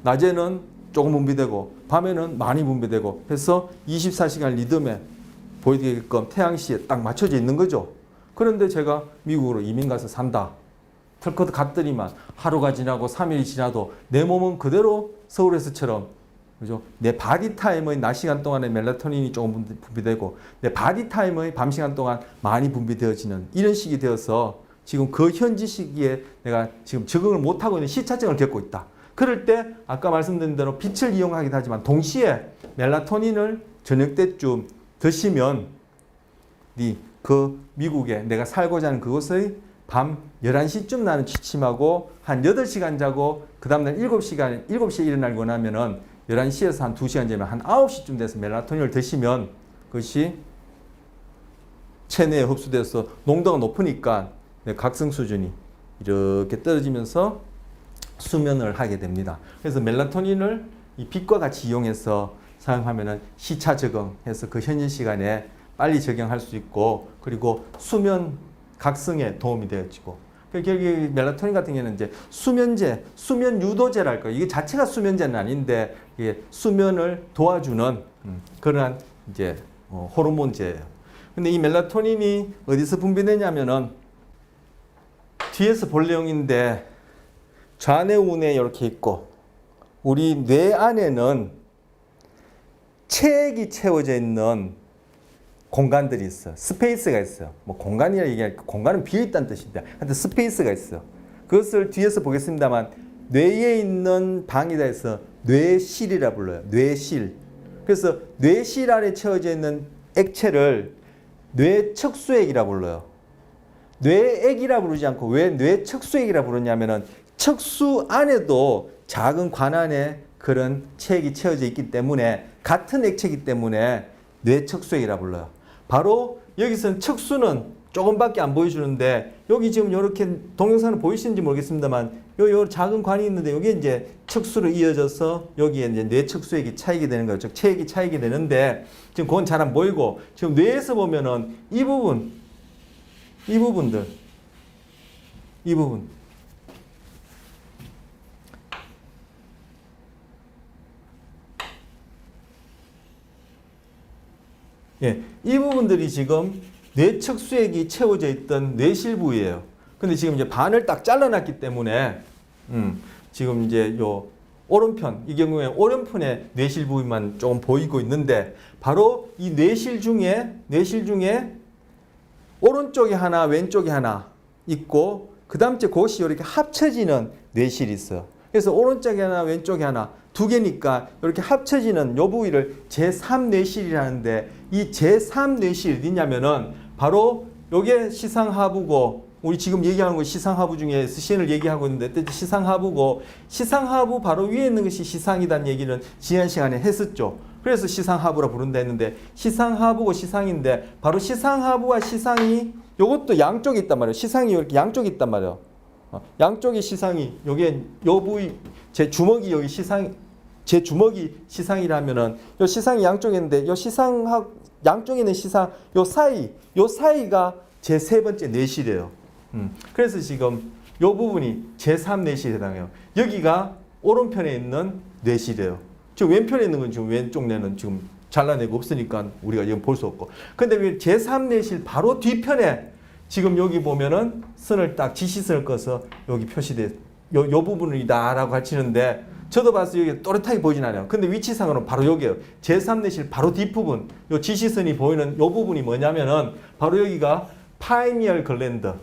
낮에는 조금 분비되고 밤에는 많이 분비되고 해서 24시간 리듬에 보이게끔 태양시에 딱 맞춰져 있는 거죠. 그런데 제가 미국으로 이민 가서 산다. 털컷 갔더니만 하루가 지나고 3일이 지나도 내 몸은 그대로 서울에서처럼 그죠? 내 바디 타임의 낮 시간 동안에 멜라토닌이 조금 분비되고 내 바디 타임의 밤 시간 동안 많이 분비되어지는 이런 식이 되어서 지금 그 현지 시기에 내가 지금 적응을 못하고 있는 시차증을 겪고 있다. 그럴 때 아까 말씀드린 대로 빛을 이용하기도 하지만 동시에 멜라토닌을 저녁 때쯤 드시면 그 미국에 내가 살고자 하는 그곳의 밤 11시쯤 나는 취침하고 한 8시간 자고 그 다음날 7시에 일어나기 원하면은 11시에서 한 2시간 전에 한 9시쯤 돼서 멜라토닌을 드시면 그것이 체내에 흡수돼서 농도가 높으니까 각성 수준이 이렇게 떨어지면서 수면을 하게 됩니다. 그래서 멜라토닌을 이 빛과 같이 이용해서 사용하면은 시차 적응해서 그 현재 시간에 빨리 적용할 수 있고 그리고 수면 각성에 도움이 되어지고 결국 멜라토닌 같은 경우는 이제 수면제, 수면 유도제랄까 이게 자체가 수면제는 아닌데 이게 수면을 도와주는 그러한 이제 호르몬제예요. 근데 이 멜라토닌이 어디서 분비되냐면은 뒤에서 볼 내용인데 좌뇌 우뇌 이렇게 있고 우리 뇌 안에는 체액이 채워져 있는 공간들이 있어. 스페이스가 있어요. 뭐 공간이라 얘기할까? 공간은 비어있다는 뜻인데, 근데 스페이스가 있어. 그것을 뒤에서 보겠습니다만 뇌에 있는 방이다 해서 뇌실이라 불러요. 뇌실. 그래서 뇌실 안에 채워져 있는 액체를 뇌척수액이라 불러요. 뇌액이라 부르지 않고 왜 뇌척수액이라 부르냐면은 척수 안에도 작은 관 안에 그런 체액이 채워져 있기 때문에 같은 액체이기 때문에 뇌척수액이라 불러요. 바로 여기서는 척수는 조금밖에 안 보여주는데 여기 지금 이렇게 동영상을 보이시는지 모르겠습니다만 요 작은 관이 있는데 여기 이제 척수로 이어져서 여기에 이제 뇌척수액이 차이게 되는 거죠. 즉 체액이 차이게 되는데 지금 그건 잘 안 보이고 지금 뇌에서 보면은 이 부분 이 부분 예, 이 부분들이 지금 뇌척수액이 채워져 있던 뇌실 부위예요. 근데 지금 이제 반을 딱 잘라놨기 때문에 지금 이제 요 오른편 이 경우에 오른편에 뇌실 부위만 조금 보이고 있는데 바로 이 뇌실 중에 오른쪽에 하나 왼쪽에 하나 있고 그 다음 째 그것이 이렇게 합쳐지는 뇌실이 있어요. 그래서 오른쪽에 하나 왼쪽에 하나 두 개니까 이렇게 합쳐지는 요 부위를 제3뇌실이라는데 이 제3뇌실이 어디냐면은 바로 요게 시상하부고 우리 지금 얘기하는 거 시상하부 중에 스시엔을 얘기하고 있는데 시상하부고 시상하부 바로 위에 있는 것이 시상이라는 얘기는 지난 시간에 했었죠. 그래서 시상하부라 부른다 했는데 시상하부고 시상인데 바로 시상하부와 시상이 요것도 양쪽에 있단 말이에요. 시상이 이렇게 양쪽에 있단 말이에요. 양쪽에 시상이 요게 요 부위 제 주먹이 여기 제 주먹이 시상이라면은 요 시상이 양쪽에 있는데 요 시상 양쪽에 있는 시상 요 사이가 제 세 번째 뇌실이에요. 그래서 지금 요 부분이 제3 뇌실에 해당해요. 여기가 오른편에 있는 뇌실이에요. 지금 왼편에 있는 건 지금 왼쪽 뇌는 지금 잘라내고 없으니까 우리가 지금 볼 수 없고. 근데 제3 뇌실 바로 뒤편에 지금 여기 보면은 선을 딱 지시선을 꺼서 여기 표시돼 요 부분이다라고 가르치는데 저도 봐서 여기 또렷하게 보이진 않아요. 근데 위치상으로는 바로 여기에요. 제3뇌실 바로 뒷부분 요 지시선이 보이는 요 부분이 뭐냐면은 바로 여기가 파이니얼 글랜드.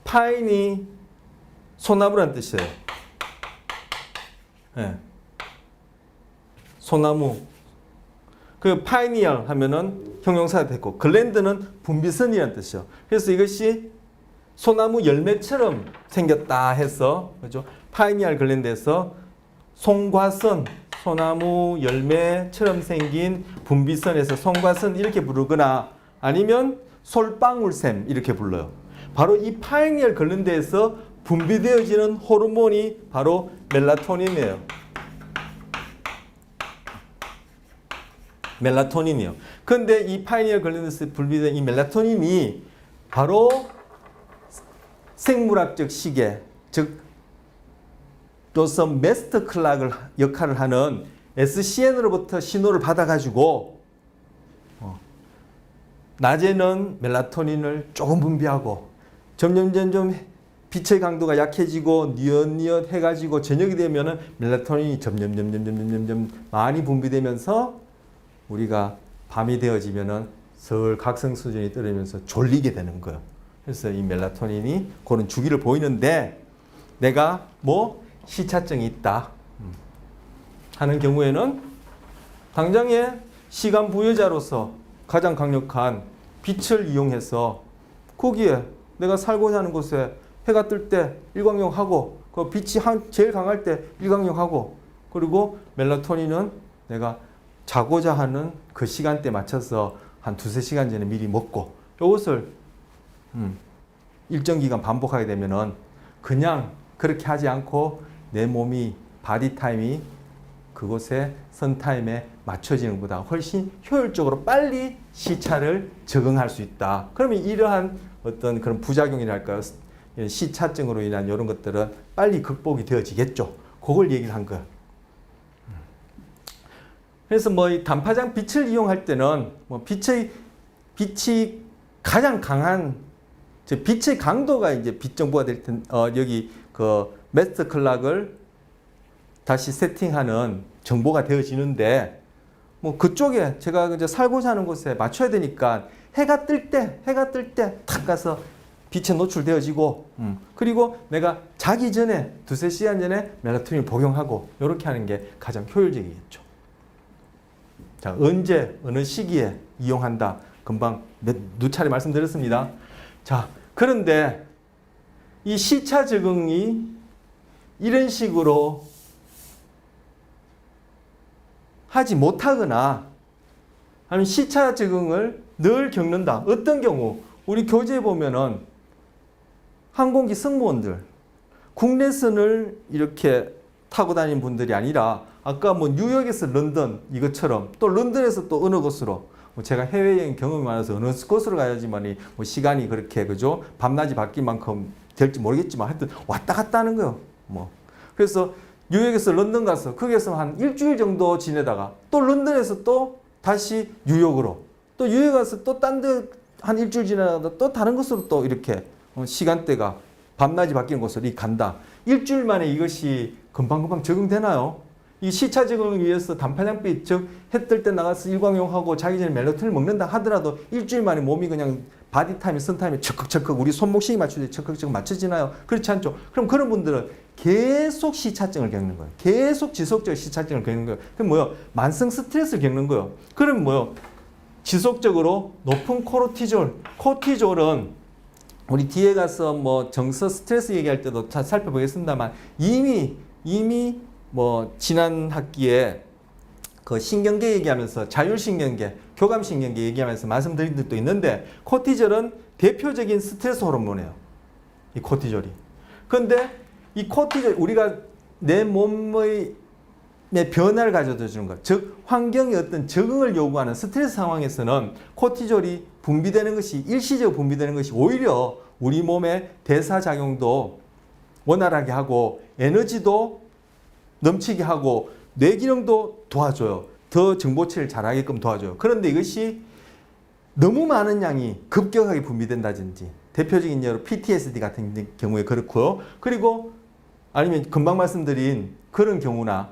파인이 소나무라는 뜻이에요. 네. 소나무. 그 파이니얼 하면은 형용사가 됐고 글랜드는 분비선이라는 뜻이에요. 그래서 이것이 소나무 열매처럼 생겼다 해서 그죠? 파이니얼 글랜드에서 송과선 소나무 열매처럼 생긴 분비선에서 송과선 이렇게 부르거나 아니면 솔방울샘 이렇게 불러요. 바로 이 파이니얼 글랜드에서 분비되어지는 호르몬이 바로 멜라토닌이에요. 멜라토닌이요. 그런데 이 파이니얼 글랜드에서 분비된 이 멜라토닌이 바로 생물학적 시계, 즉 로서 메스터 클락을 역할을 하는 SCN으로부터 신호를 받아가지고 낮에는 멜라토닌을 조금 분비하고 점점 빛의 강도가 약해지고 뉘엿뉘엿 해가지고 저녁이 되면은 멜라토닌이 점점 많이 분비되면서 우리가 밤이 되어지면은 슬 각성 수준이 떨어지면서 졸리게 되는 거예요. 그래서 이 멜라토닌이 그런 주기를 보이는데 내가 뭐 시차증이 있다 하는 경우에는 당장에 시간 부여자로서 가장 강력한 빛을 이용해서 거기에 내가 살고자 하는 곳에 해가 뜰 때 일광욕하고 그 빛이 제일 강할 때 일광욕하고 그리고 멜라토닌은 내가 자고자 하는 그 시간대에 맞춰서 한 2-3시간 전에 미리 먹고 이것을 일정 기간 반복하게 되면은 그냥 그렇게 하지 않고 내 몸이 바디 타임이 그곳에 선타임에 맞춰지는 것보다 훨씬 효율적으로 빨리 시차를 적응할 수 있다. 그러면 이러한 어떤 그런 부작용이랄까요? 시차증으로 인한 이런 것들은 빨리 극복이 되어지겠죠. 그걸 얘기를 한 거예요. 그래서 뭐 이 단파장 빛을 이용할 때는 뭐 빛이 가장 강한 빛의 강도가 이제 빛 정보가 될 텐 여기 그 매스터 클락을 다시 세팅하는 정보가 되어지는데 뭐 그쪽에 제가 이제 살고자 하는 곳에 맞춰야 되니까 해가 뜰 때 탁 가서 빛에 노출되어지고 그리고 내가 자기 전에 2-3시간 전에 멜라토닌을 복용하고 이렇게 하는 게 가장 효율적이겠죠. 자, 언제 어느 시기에 이용한다. 금방 몇 차례 말씀드렸습니다. 자, 그런데 이 시차 적응이 이런 식으로 하지 못하거나 아니면 시차 적응을 늘 겪는다. 어떤 경우 우리 교재에 보면은 항공기 승무원들 국내선을 이렇게 타고 다니는 분들이 아니라 아까 뭐 뉴욕에서 런던 이것처럼 또 런던에서 또 어느 곳으로 뭐 제가 해외여행 경험이 많아서 어느 곳으로 가야지만이 뭐 시간이 그렇게 그죠 밤낮이 바뀐 만큼 될지 모르겠지만 하여튼 왔다 갔다 하는 거예요. 뭐 그래서 뉴욕에서 런던 가서 거기에서 한 일주일 정도 지내다가 또 런던에서 또 다시 뉴욕으로 또 뉴욕 가서 또 딴 데 한 일주일 지내다가 또 다른 곳으로 또 이렇게 시간대가 밤낮이 바뀌는 곳으로 간다. 일주일 만에 이것이 금방금방 적응되나요? 이 시차 적응을 위해서 단파장빛 즉 해 뜰 때 나가서 일광욕하고 자기 전에 멜라토닌을 먹는다 하더라도 일주일 만에 몸이 그냥 바디 타임에 선 타임에 척척척 우리 손목시계 맞추듯이 척척척 맞춰지나요? 그렇지 않죠. 그럼 그런 분들은 계속 시차증을 겪는 거예요. 계속 지속적 시차증을 겪는 거예요. 그럼 뭐요? 만성 스트레스를 겪는 거예요. 그럼 뭐요? 지속적으로 높은 코르티졸은 우리 뒤에 가서 뭐 정서 스트레스 얘기할 때도 잘 살펴보겠습니다만 이미 뭐 지난 학기에 그 신경계 얘기하면서 자율신경계, 교감신경계 얘기하면서 말씀드린 적도 있는데 코티졸은 대표적인 스트레스 호르몬이에요. 이 코티졸이. 그런데 이 코티졸 우리가 내 몸의 변화를 가져다 주는 것, 즉 환경의 어떤 적응을 요구하는 스트레스 상황에서는 코티졸이 분비되는 것이 일시적으로 분비되는 것이 오히려 우리 몸의 대사작용도 원활하게 하고 에너지도 넘치게 하고 뇌기능도 도와줘요. 더 정보처리를 잘하게끔 도와줘요. 그런데 이것이 너무 많은 양이 급격하게 분비된다든지 대표적인 예로 PTSD 같은 경우에 그렇고요. 그리고 아니면 금방 말씀드린 그런 경우나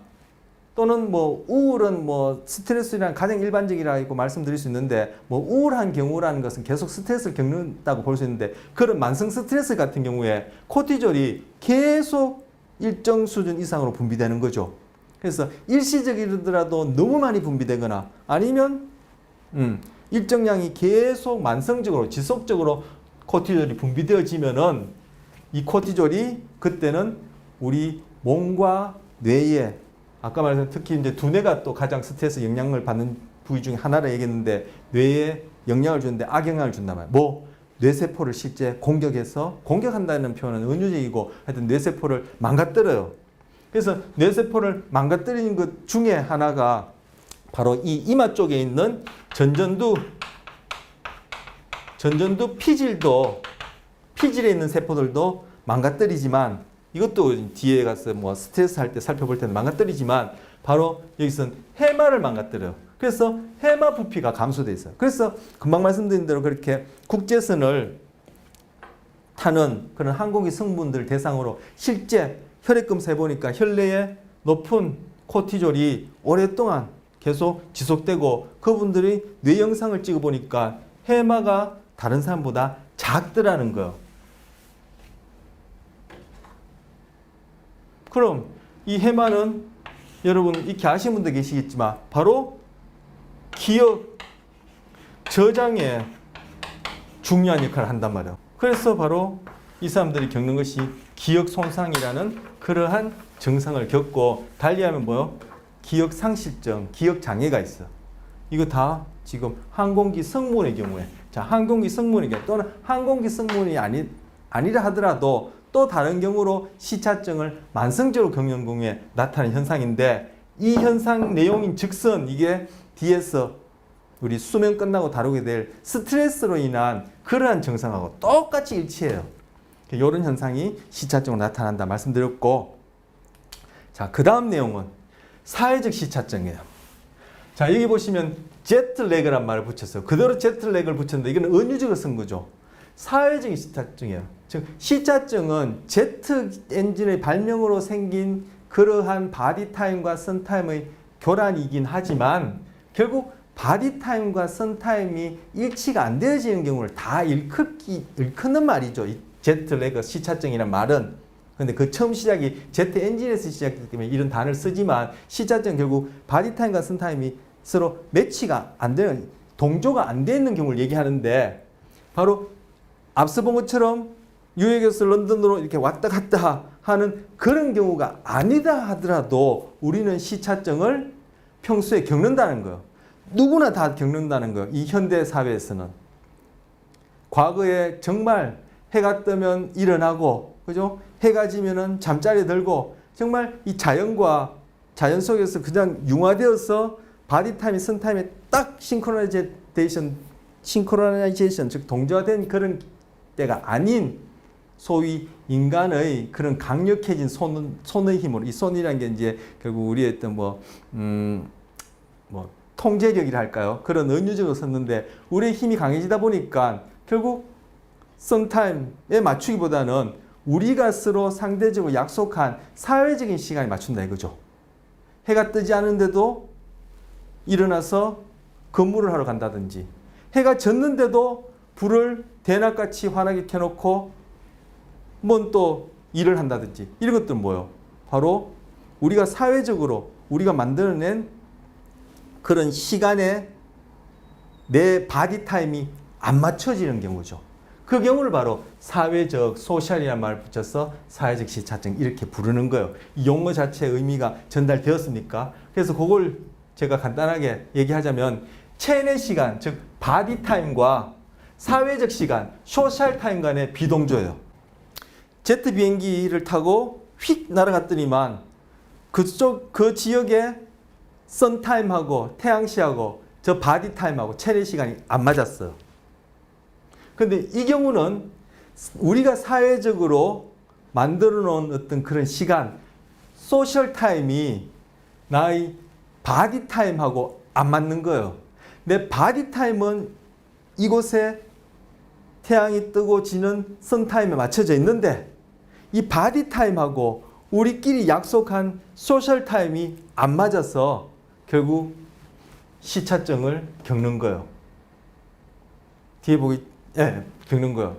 또는 뭐 우울은 뭐 스트레스랑 가장 일반적이라고 말씀드릴 수 있는데 뭐 우울한 경우라는 것은 계속 스트레스를 겪는다고 볼 수 있는데 그런 만성 스트레스 같은 경우에 코티졸이 계속 일정 수준 이상으로 분비되는 거죠. 그래서 일시적이더라도 너무 많이 분비되거나 아니면 일정량이 계속 만성적으로 지속적으로 코티졸이 분비되어지면은 이 코티졸이 그때는 우리 몸과 뇌에 아까 말했던 특히 이제 두뇌가 또 가장 스트레스 영향을 받는 부위 중에 하나라 얘기했는데 뇌에 영향을 주는데 악영향을 준단 말이에요. 뭐 뇌세포를 실제 공격한다는 표현은 은유적이고 하여튼 뇌세포를 망가뜨려요. 그래서 뇌세포를 망가뜨리는 것 중에 하나가 바로 이 이마 쪽에 있는 전전두 피질에 있는 세포들도 망가뜨리지만 이것도 뒤에 가서 뭐 스트레스 할 때 살펴볼 때는 망가뜨리지만 바로 여기서는 해마를 망가뜨려요. 그래서 해마 부피가 감소돼 있어요. 그래서 금방 말씀드린 대로 그렇게 국제선을 타는 그런 항공기 승무원들 대상으로 실제 혈액 검사해 보니까 혈내에 높은 코티졸이 오랫동안 계속 지속되고 그분들이 뇌 영상을 찍어 보니까 해마가 다른 사람보다 작더라는 거예요. 그럼 이 해마는 여러분 이렇게 아시는 분도 계시겠지만 바로 기억 저장에 중요한 역할을 한단 말이에요. 그래서 바로 이 사람들이 겪는 것이 기억 손상이라는 그러한 증상을 겪고 달리하면 뭐요? 기억 상실증, 기억 장애가 있어. 이거 다 지금 항공기 승무원의 경우에, 자, 항공기 승무원의 경우 또는 항공기 승무원이 아니라 하더라도 또 다른 경우로 시차증을 만성적으로 겪는 경우에 나타나는 현상인데 이 현상 내용인 즉슨 이게 뒤에서 우리 수면 끝나고 다루게 될 스트레스로 인한 그러한 증상하고 똑같이 일치해요. 이런 현상이 시차증으로 나타난다 말씀드렸고, 자, 그 다음 내용은 사회적 시차증이에요. 자, 여기 보시면 제트래그란 말을 붙였어요. 그대로 제트래그를 붙였는데 이건 은유적으로 쓴 거죠. 사회적인 시차증이에요. 즉 시차증은 제트 엔진의 발명으로 생긴 그러한 바디타임과 선타임의 교란이긴 하지만 결국 바디타임과 선타임이 일치가 안 되어지는 경우를 다 일컫는 말이죠. 이 제트래그 시차증이란 말은. 근데 그 처음 시작이 제트 엔진에서 시작했기 때문에 이런 단어를 쓰지만 시차증은 결국 바디타임과 선타임이 서로 매치가 안 되는, 동조가 안 되는 경우를 얘기하는데 바로 앞서 본 것처럼 뉴욕에서 런던으로 이렇게 왔다 갔다 하는 그런 경우가 아니다 하더라도 우리는 시차증을 평소에 겪는다는 거예요. 누구나 다 겪는다는 거예요. 이 현대 사회에서는. 과거에 정말 해가 뜨면 일어나고, 그죠? 해가 지면은 잠자리에 들고, 정말 이 자연 속에서 그냥 융화되어서 바디타임이 선타임에 딱 싱크로나이제이션, 즉 동조화된 그런 때가 아닌 소위 인간의 그런 강력해진 손의 힘으로, 이 손이라는 게 이제 결국 우리의 어떤 통제력이라 할까요? 그런 은유적으로 썼는데 우리의 힘이 강해지다 보니까 결국 선타임에 맞추기보다는 우리가 서로 상대적으로 약속한 사회적인 시간에 맞춘다 이거죠. 해가 뜨지 않은데도 일어나서 근무를 하러 간다든지, 해가 졌는데도 불을 대낮같이 환하게 켜놓고 뭔 또 일을 한다든지, 이런 것들은 뭐예요? 바로 우리가 사회적으로 우리가 만들어낸 그런 시간에 내 바디 타임이 안 맞춰지는 경우죠. 그 경우를 바로 사회적, 소셜이라는 말을 붙여서 사회적 시차증 이렇게 부르는 거예요. 이 용어 자체의 의미가 전달되었습니까? 그래서 그걸 제가 간단하게 얘기하자면 체내 시간, 즉 바디 타임과 사회적 시간, 소셜 타임 간의 비동조예요. 제트 비행기를 타고 휙 날아갔더니만 그 지역에 선타임하고 태양시하고 저 바디타임하고 체내 시간이 안 맞았어요. 근데 이 경우는 우리가 사회적으로 만들어 놓은 어떤 그런 시간, 소셜 타임이 나의 바디타임하고 안 맞는 거예요. 내 바디타임은 이곳에 태양이 뜨고 지는 선타임에 맞춰져 있는데 이 바디타임하고 우리끼리 약속한 소셜 타임이 안 맞아서 결국 시차증을 겪는 거예요. 뒤에 겪는 거예요.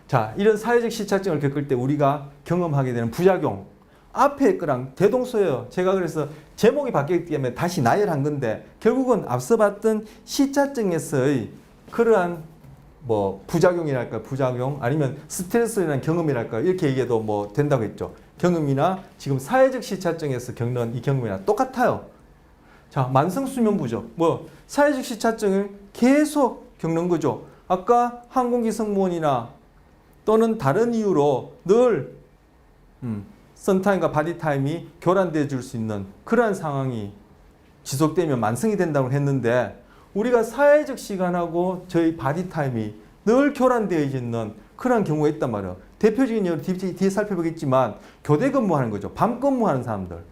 자, 이런 사회적 시차증을 겪을 때 우리가 경험하게 되는 부작용. 앞에 거랑 대동소예요. 제가 그래서 제목이 바뀌었기 때문에 다시 나열한 건데 결국은 앞서 봤던 시차증에서의 그러한 부작용이랄까, 부작용 아니면 스트레스라는 경험이랄까 이렇게 얘기해도 된다고 했죠. 경험이나 지금 사회적 시차증에서 겪는 이 경험이나 똑같아요. 자, 만성 수면 부족, 사회적 시차증을 계속 겪는 거죠. 아까 항공기 승무원이나 또는 다른 이유로 늘 선타임과 바디타임이 교란되어 줄 수 있는 그러한 상황이 지속되면 만성이 된다고 했는데 우리가 사회적 시간하고 저희 바디타임이 늘 교란되어 있는 그런 경우가 있단 말이에요. 대표적인 예로 뒤에 살펴보겠지만 교대 근무하는 거죠. 밤 근무하는 사람들.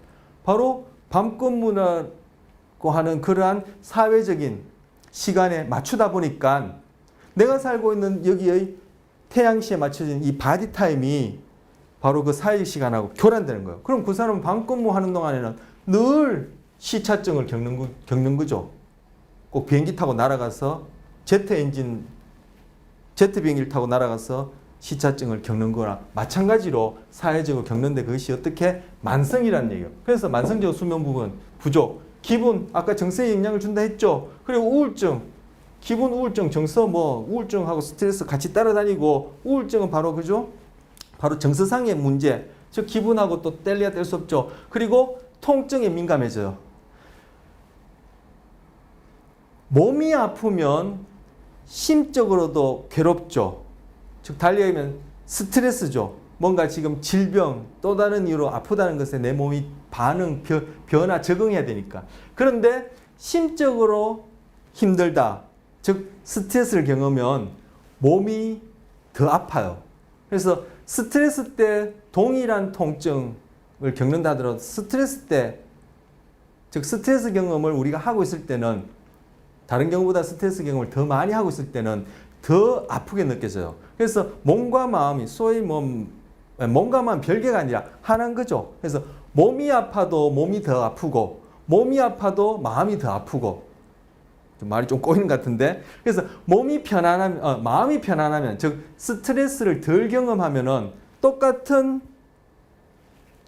바로 밤 근무하고 있고 하는 그러한 사회적인 시간에 맞추다 보니까 내가 살고 있는 여기의 태양시에 맞춰진 이 바디 타임이 바로 그 사회적 시간하고 교란되는 거예요. 그럼 그 사람은 밤근무하는 동안에는 늘 시차증을 겪는 거죠. 꼭 비행기 타고 날아가서 제트 비행기를 타고 날아가서 시차증을 겪는 거나 마찬가지로 사회적으로 겪는데 그것이 어떻게 만성이라는 얘기예요. 그래서 만성적 수면 부족, 기분, 아까 정서에 영향을 준다 했죠. 그리고 우울증, 기분 우울증, 정서 우울증하고 스트레스 같이 따라다니고 우울증은 바로 그죠? 바로 정서상의 문제, 즉 기분하고 또 뗄래야 뗄 수 없죠. 그리고 통증에 민감해져요. 몸이 아프면 심적으로도 괴롭죠. 즉 달리 얘기하면 스트레스죠. 뭔가 지금 질병, 또 다른 이유로 아프다는 것에 내 몸이 반응, 변화, 적응해야 되니까. 그런데 심적으로 힘들다, 즉 스트레스를 겪으면 몸이 더 아파요. 그래서 스트레스 때 동일한 통증을 겪는다 하더라도 스트레스 때, 즉 스트레스 경험을 우리가 하고 있을 때는 다른 경우보다 스트레스 경험을 더 많이 하고 있을 때는 더 아프게 느껴져요. 그래서 몸과 마음이 소위 몸과 마음 별개가 아니라 하나인 거죠. 그래서 몸이 아파도 몸이 더 아프고 몸이 아파도 마음이 더 아프고, 말이 좀 꼬이는 것 같은데, 그래서 몸이 편안하면 마음이 편안하면, 즉 스트레스를 덜 경험하면은 똑같은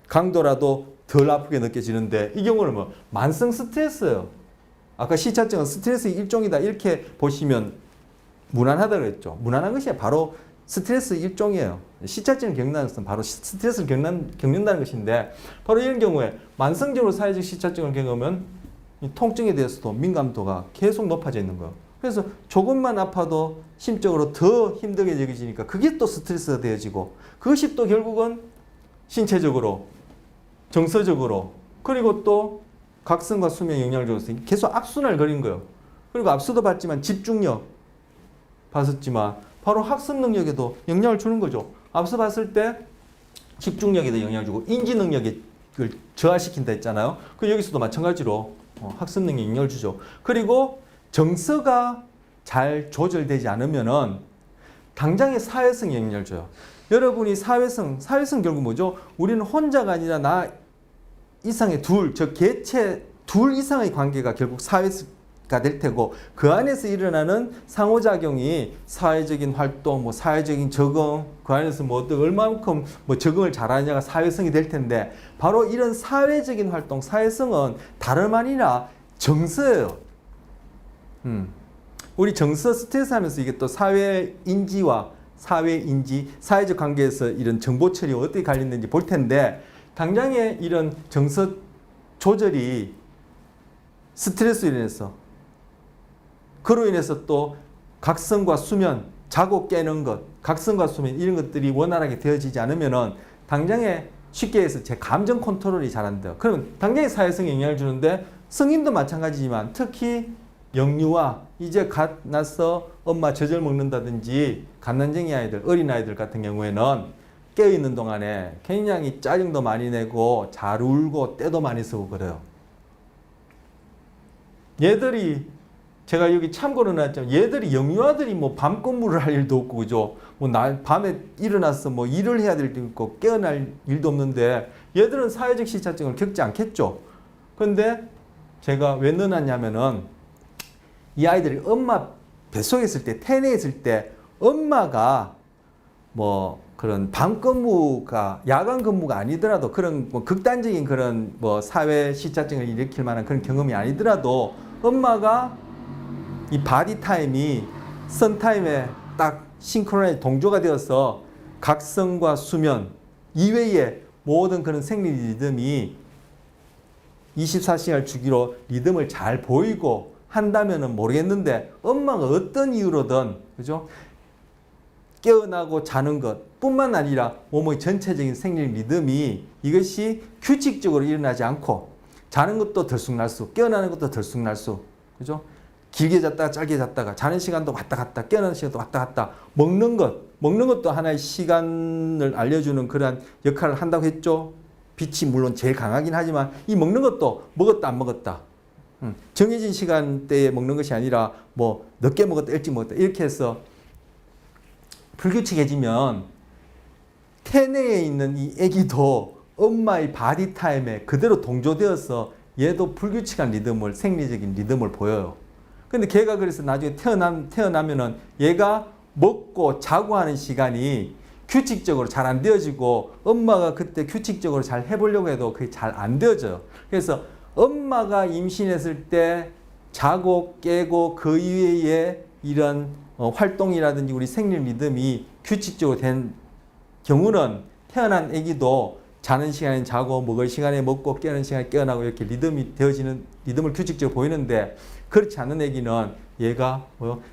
강도라도 덜 아프게 느껴지는데 이 경우는 만성 스트레스예요. 아까 시차증은 스트레스의 일종이다 이렇게 보시면 무난하다고 그랬죠. 무난한 것이 바로 스트레스 일종이에요. 시차증을 겪는다는 것은 바로 스트레스를 겪는다는 것인데, 바로 이런 경우에 만성적으로 사회적 시차증을 겪으면 이 통증에 대해서도 민감도가 계속 높아져 있는 거예요. 그래서 조금만 아파도 심적으로 더 힘들게 여겨지니까 그게 또 스트레스가 되어지고, 그것이 또 결국은 신체적으로, 정서적으로, 그리고 또 각성과 수면에 영향을 줘서 계속 악순환을 거린 거예요. 그리고 앞서도 봤지만 집중력 봤었지만 바로 학습 능력에도 영향을 주는 거죠. 앞서 봤을 때 집중력에도 영향을 주고 인지 능력을 저하시킨다 했잖아요. 그 여기서도 마찬가지로 학습 능력에 영향을 주죠. 그리고 정서가 잘 조절되지 않으면은 당장의 사회성에 영향을 줘요. 여러분이 사회성 결국 뭐죠? 우리는 혼자가 아니라 나 이상의 개체 둘 이상의 관계가 결국 사회가 될 테고, 그 안에서 일어나는 상호작용이 사회적인 활동, 사회적인 적응, 그 안에서 얼마만큼 적응을 잘하느냐가 사회성이 될 텐데, 바로 이런 사회적인 활동, 사회성은 다름 아니라 정서예요. 우리 정서 스트레스 하면서 이게 또 사회인지와 사회인지, 사회적 관계에서 이런 정보 처리가 어떻게 관련된지 볼 텐데, 당장의 이런 정서 조절이 스트레스로 인해서, 그로 인해서 또 각성과 수면, 자고 깨는 것, 각성과 수면 이런 것들이 원활하게 되어지지 않으면은 당장에 쉽게 해서 제 감정 컨트롤이 잘 안 돼요. 그러면 당장의 사회성에 영향을 주는데, 성인도 마찬가지지만 특히 영유아, 이제 갓 나서 엄마 젖을 먹는다든지 갓난쟁이 아이들, 어린 아이들 같은 경우에는 깨어있는 동안에 굉장히 짜증도 많이 내고 잘 울고 때도 많이 쓰고 그래요. 얘들이, 제가 여기 참고로 놨지만 얘들이 영유아들이 밤근무를 할 일도 없고 그죠? 밤에 일어나서 일을 해야 될 일도 있고 깨어날 일도 없는데 얘들은 사회적 시차증을 겪지 않겠죠. 근데 제가 왜 넣어놨냐면은 이 아이들이 엄마 뱃속에 있을 때, 태내에 있을 때 엄마가 그런 밤근무가, 야간 근무가 아니더라도 그런 극단적인 그런 사회 시차증을 일으킬 만한 그런 경험이 아니더라도 엄마가 이 바디 타임이 선 타임에 딱 싱크로나이즈 동조가 되어서 각성과 수면 이외의 모든 그런 생리 리듬이 24시간 주기로 리듬을 잘 보이고 한다면은 모르겠는데, 엄마가 어떤 이유로든 그죠? 깨어나고 자는 것 뿐만 아니라 몸의 전체적인 생리 리듬이 이것이 규칙적으로 일어나지 않고, 자는 것도 들쑥날쑥, 깨어나는 것도 들쑥날쑥, 그죠? 길게 잤다가 짧게 잤다가, 자는 시간도 왔다 갔다, 깨어나는 시간도 왔다 갔다, 먹는 것도 하나의 시간을 알려주는 그러한 역할을 한다고 했죠. 빛이 물론 제일 강하긴 하지만 이 먹는 것도 먹었다 안 먹었다, 정해진 시간대에 먹는 것이 아니라 뭐 늦게 먹었다 일찍 먹었다 이렇게 해서 불규칙해지면 태내에 있는 이 아기도 엄마의 바디 타임에 그대로 동조되어서 얘도 불규칙한 리듬을 생리적인 리듬을 보여요. 근데 걔가 그래서 나중에 태어나면은 얘가 먹고 자고 하는 시간이 규칙적으로 잘 안 되어지고 엄마가 그때 규칙적으로 잘 해보려고 해도 그게 잘 안 되어져요. 그래서 엄마가 임신했을 때 자고 깨고 그 이외에 이런 활동이라든지 우리 생리 리듬이 규칙적으로 된 경우는 태어난 아기도 자는 시간에 자고 먹을 시간에 먹고 깨는 시간에 깨어나고 이렇게 리듬이 되어지는 리듬을 규칙적으로 보이는데 그렇지 않은 아기는 얘가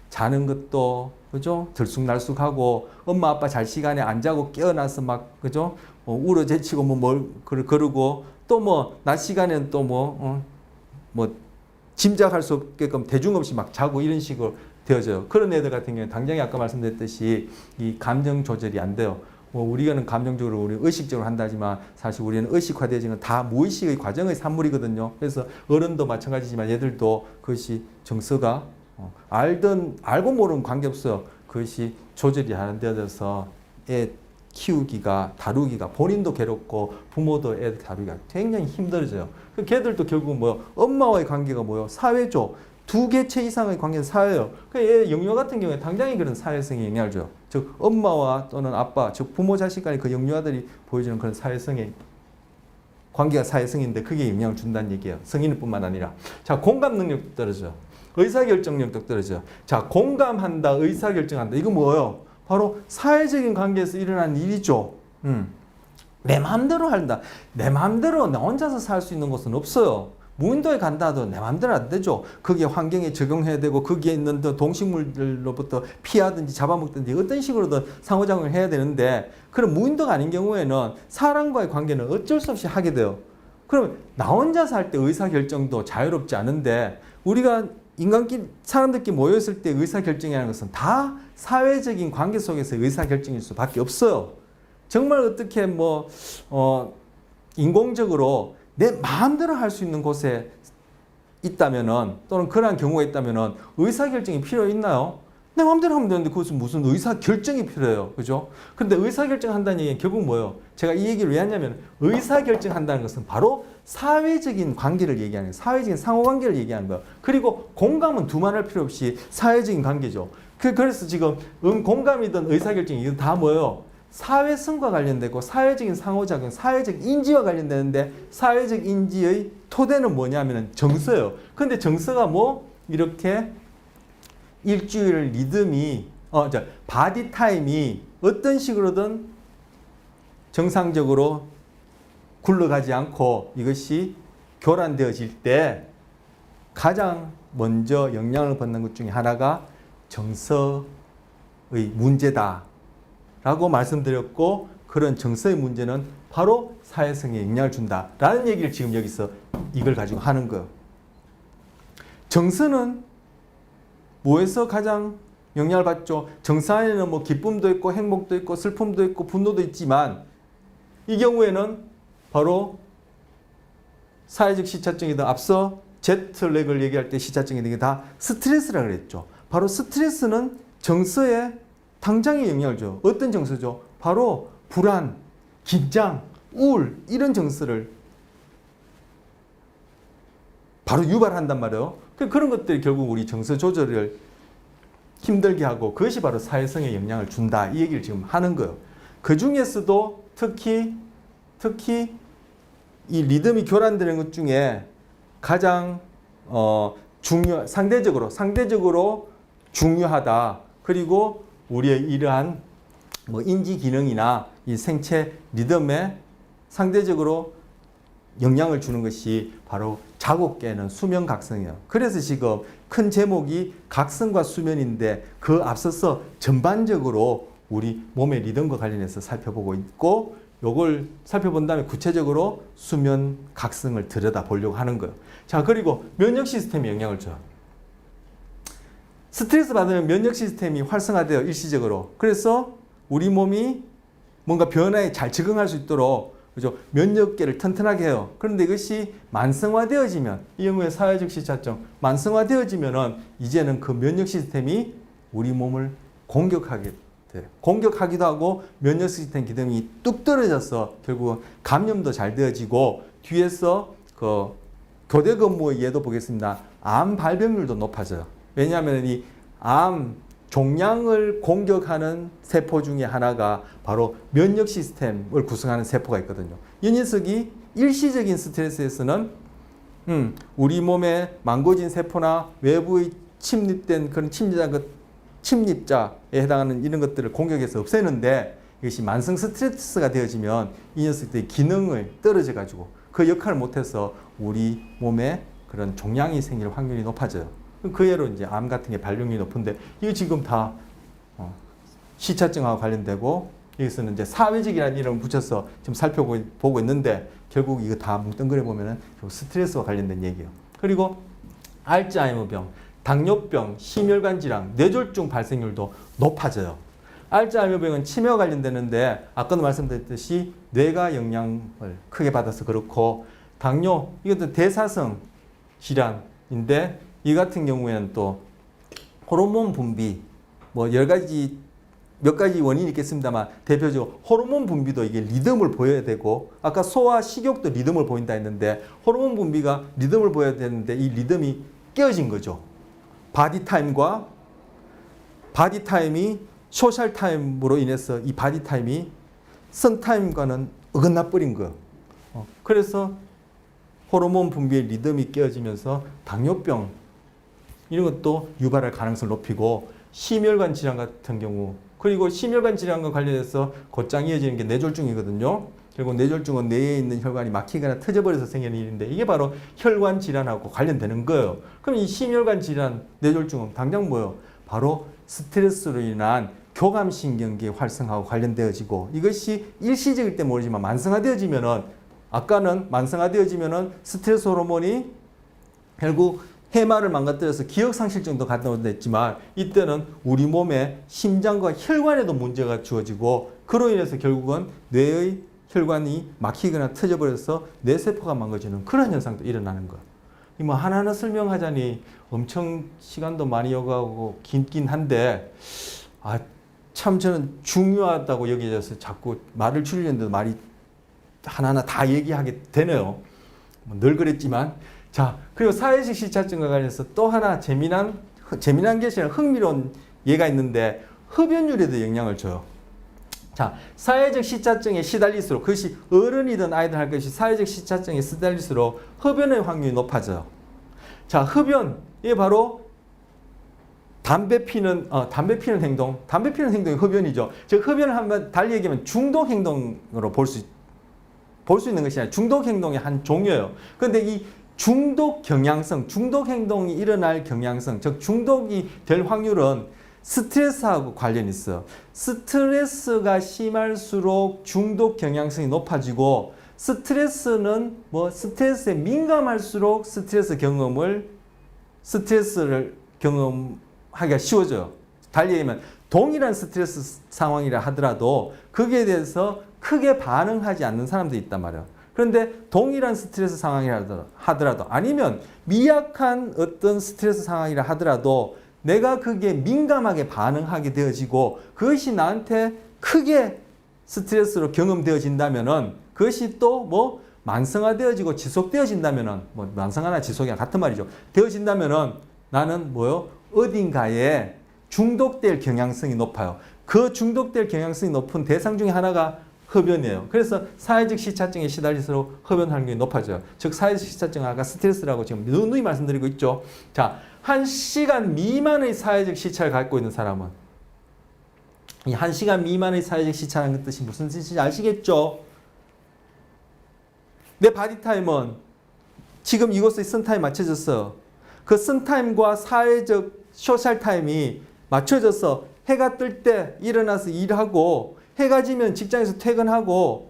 자는 것도 그죠? 들쑥날쑥하고 엄마 아빠 잘 시간에 안 자고 깨어나서 막 그죠? 울어제치고 뭘 그러고 또 뭐 낮 시간에는 또 뭐 짐작할 수 없게끔 대중 없이 막 자고 이런 식으로 되어져요. 그런 애들 같은 경우는 당장에 아까 말씀드렸듯이 이 감정 조절이 안 돼요. 우리는 감정적으로 우리 의식적으로 한다지만 사실 우리는 의식화되어지는 다 무의식의 과정의 산물이거든요. 그래서 어른도 마찬가지지만 얘들도 그것이 정서가 알고 모르는 관계없어요. 그것이 조절이 안 되어져서 애 키우기가 다루기가 본인도 괴롭고 부모도 애 다루기가 굉장히 힘들어져요. 걔들도 결국 엄마와의 관계가 사회죠. 두 개체 이상의 관계는 사회예요. 얘 영유아 같은 경우에 당장에 그런 사회성에 영향을 줘요. 즉 엄마와 또는 아빠, 즉 부모 자식 간의 그 영유아들이 보여주는 그런 사회성의 관계가 사회성인데 그게 영향을 준다는 얘기예요. 성인뿐만 아니라. 자, 공감 능력도 떨어져. 의사결정력도 떨어져. 자, 공감한다, 의사결정한다. 이거 뭐예요? 바로 사회적인 관계에서 일어나는 일이죠. 내 마음대로 한다. 내 마음대로 나 혼자서 살 수 있는 곳은 없어요. 무인도에 간다 해도 내 마음대로 안 되죠. 거기에 환경에 적용해야 되고 거기에 있는 동식물들로부터 피하든지 잡아먹든지 어떤 식으로든 상호작용을 해야 되는데 그럼 무인도가 아닌 경우에는 사람과의 관계는 어쩔 수 없이 하게 돼요. 그럼 나 혼자 살 때 의사결정도 자유롭지 않은데 우리가 인간끼리 사람들끼리 모여있을 때 의사결정이라는 것은 다 사회적인 관계 속에서 의사결정일 수밖에 없어요. 정말 어떻게 인공적으로 내 마음대로 할 수 있는 곳에 있다면은 또는 그러한 경우가 있다면은 의사결정이 필요 있나요? 내 마음대로 하면 되는데 그것은 무슨 의사결정이 필요해요. 그죠? 근데 의사결정 한다는 얘기는 결국 뭐예요? 제가 이 얘기를 왜 하냐면 의사결정 한다는 것은 바로 사회적인 관계를 얘기하는 거예요. 사회적인 상호관계를 얘기하는 거예요. 그리고 공감은 두말할 필요 없이 사회적인 관계죠. 그래서 지금 공감이든 의사결정이든 다 뭐예요? 사회성과 관련되고 사회적인 상호작용, 사회적 인지와 관련되는데 사회적 인지의 토대는 뭐냐면 정서예요. 근데 정서가 이렇게 일주일 리듬이 바디 타임이 어떤 식으로든 정상적으로 굴러가지 않고 이것이 교란되어질 때 가장 먼저 영향을 받는 것 중에 하나가 정서의 문제다 라고 말씀드렸고 그런 정서의 문제는 바로 사회성에 영향을 준다라는 얘기를 지금 여기서 이걸 가지고 하는 거예요. 정서는 뭐에서 가장 영향을 받죠? 정서 안에는 기쁨도 있고 행복도 있고 슬픔도 있고 분노도 있지만 이 경우에는 바로 사회적 시차증이든 앞서 제트렉을 얘기할 때 시차증이든 다 스트레스라고 그랬죠. 바로 스트레스는 정서에 당장에 영향을 줘요. 어떤 정서죠? 바로 불안, 긴장, 우울 이런 정서를 바로 유발한단 말이에요. 그런 것들이 결국 우리 정서 조절을 힘들게 하고 그것이 바로 사회성에 영향을 준다 이 얘기를 지금 하는 거예요. 그 중에서도 특히 이 리듬이 교란되는 것 중에 가장 상대적으로 중요하다. 그리고 우리의 이러한 인지 기능이나 이 생체 리듬에 상대적으로 영향을 주는 것이 바로 자고 깨는 수면 각성이에요. 그래서 지금 큰 제목이 각성과 수면인데 그 앞서서 전반적으로 우리 몸의 리듬과 관련해서 살펴보고 있고 요걸 살펴본 다음에 구체적으로 수면 각성을 들여다보려고 하는 거예요. 자, 그리고 면역 시스템에 영향을 줘요. 스트레스 받으면 면역 시스템이 활성화돼요. 일시적으로. 그래서 우리 몸이 뭔가 변화에 잘 적응할 수 있도록 그죠? 면역계를 튼튼하게 해요. 그런데 이것이 만성화되어지면, 이 경우에 사회적 시차증, 만성화되어지면은 이제는 그 면역 시스템이 우리 몸을 공격하게 돼요. 공격하기도 하고 면역 시스템 기능이 뚝 떨어져서 결국 감염도 잘 되어지고 뒤에서 그 교대 근무의 예도 보겠습니다. 암 발병률도 높아져요. 왜냐하면 이 암 종양을 공격하는 세포 중에 하나가 바로 면역 시스템을 구성하는 세포가 있거든요. 이 녀석이 일시적인 스트레스에서는 우리 몸에 망고진 세포나 외부의 침입된 그런 침입자에 해당하는 이런 것들을 공격해서 없애는데 이것이 만성 스트레스가 되어지면 이 녀석들의 기능을 떨어져 가지고 그 역할을 못해서 우리 몸에 그런 종양이 생길 확률이 높아져요. 그 예로 이제 암 같은 게 발병률이 높은데 이거 지금 다 시차증하고 관련되고 여기서는 이제 사회적이라는 이름을 붙여서 지금 살펴보고 있는데 결국 이거 다 뭉뚱그려 보면은 스트레스와 관련된 얘기예요. 그리고 알츠하이머병, 당뇨병, 심혈관 질환, 뇌졸중 발생률도 높아져요. 알츠하이머병은 치매와 관련되는데 아까도 말씀드렸듯이 뇌가 영향을 크게 받아서 그렇고 당뇨 이것도 대사성 질환인데 이 같은 경우에는 또 호르몬 분비 뭐 여러 가지 몇 가지 원인이 있겠습니다만 대표적으로 호르몬 분비도 이게 리듬을 보여야 되고 아까 소화 식욕도 리듬을 보인다 했는데 호르몬 분비가 리듬을 보여야 되는데 이 리듬이 깨어진 거죠. 바디 타임이 소셜 타임으로 인해서 이 바디 타임이 선 타임과는 어긋나 버린 거예요. 그래서 호르몬 분비의 리듬이 깨어지면서 당뇨병 이런 것도 유발할 가능성을 높이고 심혈관 질환 같은 경우 그리고 심혈관 질환과 관련해서 곧장 이어지는 게 뇌졸중이거든요. 결국 뇌졸중은 뇌에 있는 혈관이 막히거나 터져버려서 생기는 일인데 이게 바로 혈관 질환하고 관련되는 거예요. 그럼 이 심혈관 질환, 뇌졸중은 당장 뭐예요? 바로 스트레스로 인한 교감신경계 활성화하고 관련되어지고 이것이 일시적일 때 모르지만 만성화되어지면은 아까는 만성화되어지면은 스트레스 호르몬이 결국 해마를 망가뜨려서 기억상실 정도 갖다 냈지만 이때는 우리 몸의 심장과 혈관에도 문제가 주어지고 그로 인해서 결국은 뇌의 혈관이 막히거나 터져버려서 뇌세포가 망가지는 그런 현상도 일어나는 거예요. 뭐 하나하나 설명하자니 엄청 시간도 많이 요구하고 긴긴 한데 참 저는 중요하다고 여겨져서 자꾸 말을 줄이는데도 말이 하나하나 다 얘기하게 되네요. 늘 그랬지만 자, 그리고 사회적 시차증과 관련해서 또 하나 재미난 것이랑 흥미로운 예가 있는데 흡연율에도 영향을 줘요. 자, 사회적 시차증에 시달릴수록 그것이 어른이든 아이든 할 것이 사회적 시차증에 시달릴수록 흡연의 확률이 높아져요. 자, 흡연 이게 바로 담배 피는 행동이 흡연이죠. 즉 흡연을 한번 달리 얘기하면 중독 행동으로 볼 수 있는 것이 아니라 중독 행동의 한 종류예요. 그런데 이 중독 행동이 일어날 경향성, 즉 중독이 될 확률은 스트레스하고 관련이 있어. 스트레스가 심할수록 중독 경향성이 높아지고 스트레스는 스트레스에 민감할수록 스트레스를 경험하기가 쉬워져요. 달리 얘기하면 동일한 스트레스 상황이라 하더라도 거기에 대해서 크게 반응하지 않는 사람들이 있단 말이에요. 그런데 동일한 스트레스 상황이라 하더라도 아니면 미약한 어떤 스트레스 상황이라 하더라도 내가 그게 민감하게 반응하게 되어지고 그것이 나한테 크게 스트레스로 경험되어진다면은 그것이 또 만성화되어지고 지속되어진다면은 만성화나 지속이랑 같은 말이죠. 되어진다면은 나는 어딘가에 중독될 경향성이 높아요. 그 중독될 경향성이 높은 대상 중에 하나가 흡연이에요. 그래서 사회적 시차증에 시달릴수록 흡연 확률이 높아져요. 즉 사회적 시차증은 아까 스트레스라고 지금 누누이 말씀드리고 있죠. 자, 1시간 미만의 사회적 시차를 갖고 있는 사람은 이 1시간 미만의 사회적 시차라는 뜻이 무슨 뜻인지 아시겠죠? 내 바디 타임은 지금 이곳의 선 타임 맞춰졌어. 그 선 타임과 사회적 소셜 타임이 맞춰져서 해가 뜰 때 일어나서 일하고 해가 지면 직장에서 퇴근하고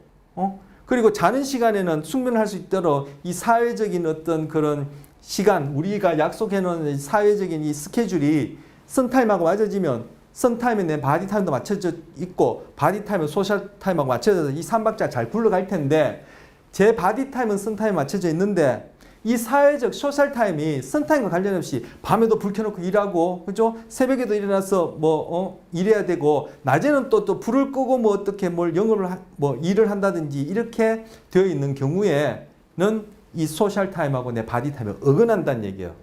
그리고 자는 시간에는 숙면을 할 수 있도록 이 사회적인 어떤 그런 시간 우리가 약속해 놓은 사회적인 이 스케줄이 선타임하고 맞아지면 선타임에 내 바디 타임도 맞춰져 있고 바디 타임은 소셜 타임하고 맞춰져서 이 3박자 잘 굴러갈 텐데 제 바디 타임은 선 타임에 맞춰져 있는데 이 사회적 소셜 타임이 선 타임과 관련 없이 밤에도 불 켜놓고 일하고 그죠? 새벽에도 일어나서 일해야 되고 낮에는 또 불을 끄고 뭐 어떻게 뭘 영업을 일을 한다든지 이렇게 되어 있는 경우에는 이 소셜 타임하고 내 바디 타임이 어긋난다는 얘기예요.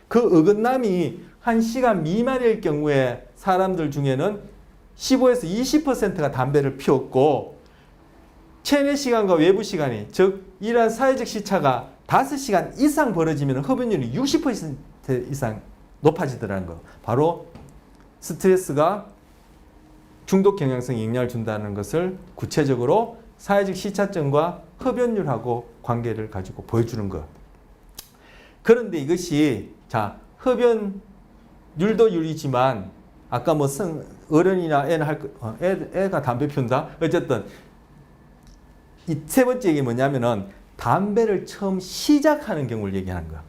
그 어긋남이 1시간 미만일 경우에 사람들 중에는 15에서 20%가 담배를 피웠고 체내 시간과 외부 시간이 즉 이러한 사회적 시차가 5시간 이상 벌어지면 흡연율이 60% 이상 높아지더라는 거. 바로 스트레스가 중독 경향성에 영향을 준다는 것을 구체적으로 사회적 시차점과 흡연율하고 관계를 가지고 보여주는 것. 그런데 이것이 자 흡연율도 율이지만 아까 뭐 어른이나 애가 담배 피운다. 어쨌든 이 세 번째 얘기 뭐냐면은 담배를 처음 시작하는 경우를 얘기하는 거야.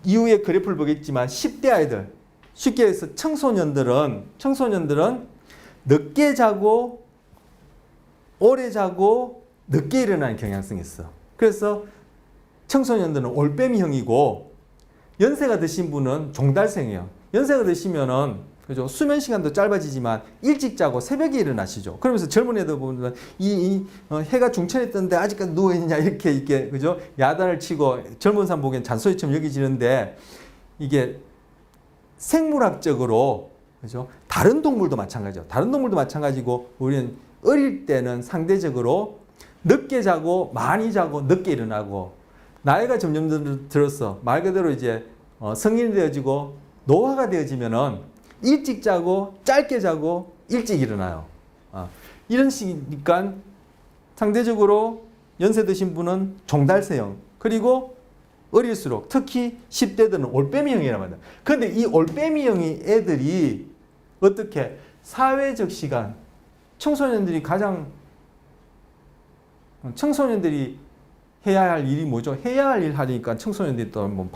이후에 그래프를 보겠지만 10대 아이들, 쉽게 해서 청소년들은 늦게 자고 오래 자고 늦게 일어나는 경향성이 있어. 그래서 청소년들은 올빼미형이고 연세가 드신 분은 종달생이에요. 연세가 드시면은 그죠? 수면 시간도 짧아지지만 일찍 자고 새벽에 일어나시죠. 그러면서 젊은 애들 보면 해가 중천에 떴는데 아직까지 누워 있냐 이렇게 그죠? 야단을 치고 젊은 사람 보기엔 잔소리처럼 여기지는데 이게 생물학적으로 그죠? 다른 동물도 마찬가지죠. 다른 동물도 마찬가지고 우리는 어릴 때는 상대적으로 늦게 자고 많이 자고 늦게 일어나고 나이가 점점 들어서 말 그대로 이제 성인이 되어지고 노화가 되어지면은 일찍 자고 짧게 자고 일찍 일어나요. 이런 식이니까 상대적으로 연세 드신 분은 종달새형 그리고 어릴수록 특히 10대들은 올빼미형이라고 합니다. 그런데 이 올빼미형이 애들이 어떻게 사회적 시간 청소년들이 해야 할 일이 뭐죠? 해야 할 일 하니까 청소년들이 또 뭐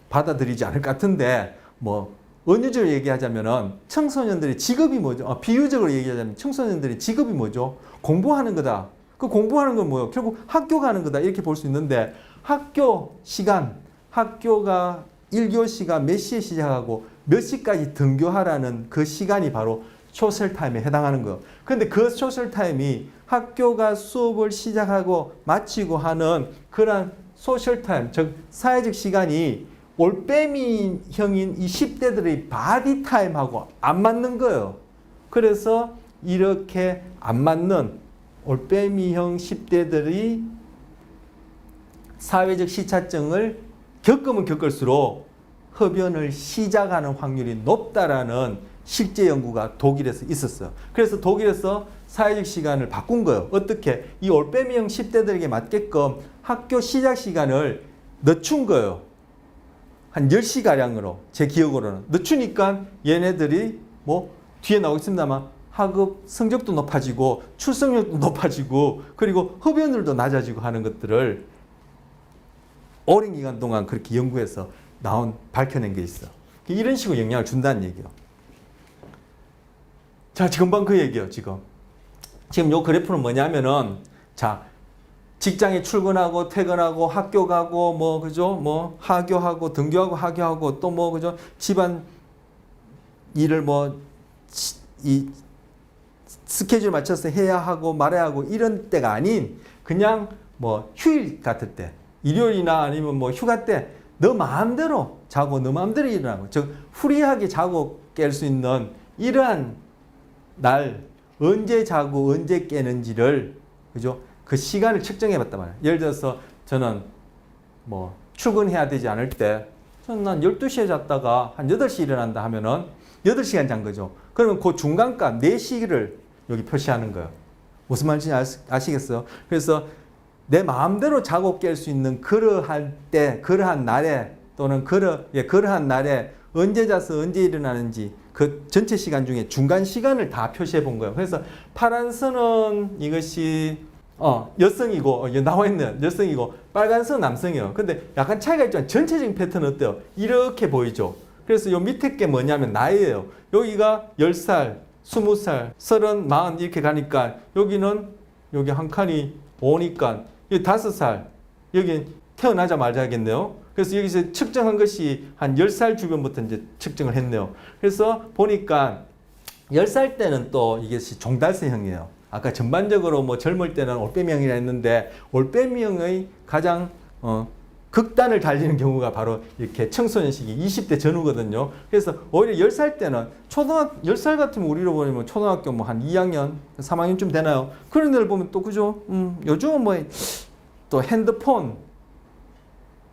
받아들이지 않을 것 같은데 뭐 은유적으로 얘기하자면은 청소년들의 직업이 뭐죠? 비유적으로 얘기하자면 청소년들의 직업이 뭐죠? 공부하는 거다. 그 공부하는 건 뭐예요? 결국 학교 가는 거다. 이렇게 볼 수 있는데 학교 시간, 학교가 1교시가 몇 시에 시작하고 몇 시까지 등교하라는 그 시간이 바로 소셜 타임에 해당하는 거예요. 그런데 그 소셜 타임이 학교가 수업을 시작하고 마치고 하는 그런 소셜 타임, 즉 사회적 시간이 올빼미형인 이 10대들의 바디 타임하고 안 맞는 거예요. 그래서 이렇게 안 맞는 올빼미형 10대들이 사회적 시차증을 겪으면 겪을수록 흡연을 시작하는 확률이 높다라는 실제 연구가 독일에서 있었어요. 그래서 독일에서 사회적 시간을 바꾼 거예요. 어떻게? 이 올빼미형 10대들에게 맞게끔 학교 시작 시간을 늦춘 거예요. 한 10시가량으로 제 기억으로는 늦추니까 얘네들이 뭐 뒤에 나오고 있습니다만 학업 성적도 높아지고 출석률도 높아지고 그리고 흡연율도 낮아지고 하는 것들을 오랜 기간 동안 그렇게 연구해서 밝혀낸 게 있어. 이런 식으로 영향을 준다는 얘기예요. 자, 금방 그 얘기예요. 지금 요 그래프는 뭐냐면은 자 직장에 출근하고 퇴근하고 학교 가고 뭐 그죠? 뭐 하교하고 등교하고 하교하고 또 뭐 그죠? 집안 일을 이 스케줄 맞춰서 해야 하고 말아야 하고 이런 때가 아닌 그냥 뭐 휴일 같을 때 일요일이나 아니면 뭐 휴가 때 너 마음대로 자고 너 마음대로 일어나고 즉 프리하게 자고 깰 수 있는 이러한 날 언제 자고 언제 깨는지를 그죠? 그 시간을 측정해 봤단 말이에요. 예를 들어서 저는 뭐 출근해야 되지 않을 때 저는 한 12시에 잤다가 한 8시에 일어난다 하면은 8시간 잔 거죠. 그러면 그 중간값 4시를 여기 표시하는 거예요. 무슨 말인지 아시겠어요? 그래서 내 마음대로 자고 깰 수 있는 그러한 때, 그러한 날에 또는 그러한 날에 언제 자서 언제 일어나는지 그 전체 시간 중에 중간 시간을 다 표시해 본 거예요. 그래서 파란 선은 이것이 여성이고 나와 있는 여성이고 빨간 선은 남성이에요. 근데 약간 차이가 있지만 전체적인 패턴은 어때요? 이렇게 보이죠. 그래서 요 밑에 게 뭐냐면 나이예요. 여기가 10살, 20살, 30, 40 이렇게 가니까 여기는 여기 한 칸이 5니까 여기 5살, 여기 태어나자마자 하겠네요. 그래서 여기서 측정한 것이 한 10살 주변부터 이제 측정을 했네요. 그래서 보니까 10살 때는 또 이게 종달새형이에요. 아까 전반적으로 뭐 젊을 때는 올빼미형이라 했는데 올빼미형의 가장 극단을 달리는 경우가 바로 이렇게 청소년 시기 20대 전후거든요. 그래서 오히려 10살 때는 10살 같으면 우리로 보면 초등학교 뭐 한 2학년, 3학년쯤 되나요? 그런 애들 보면 또 그죠? 요즘은 뭐 또 핸드폰,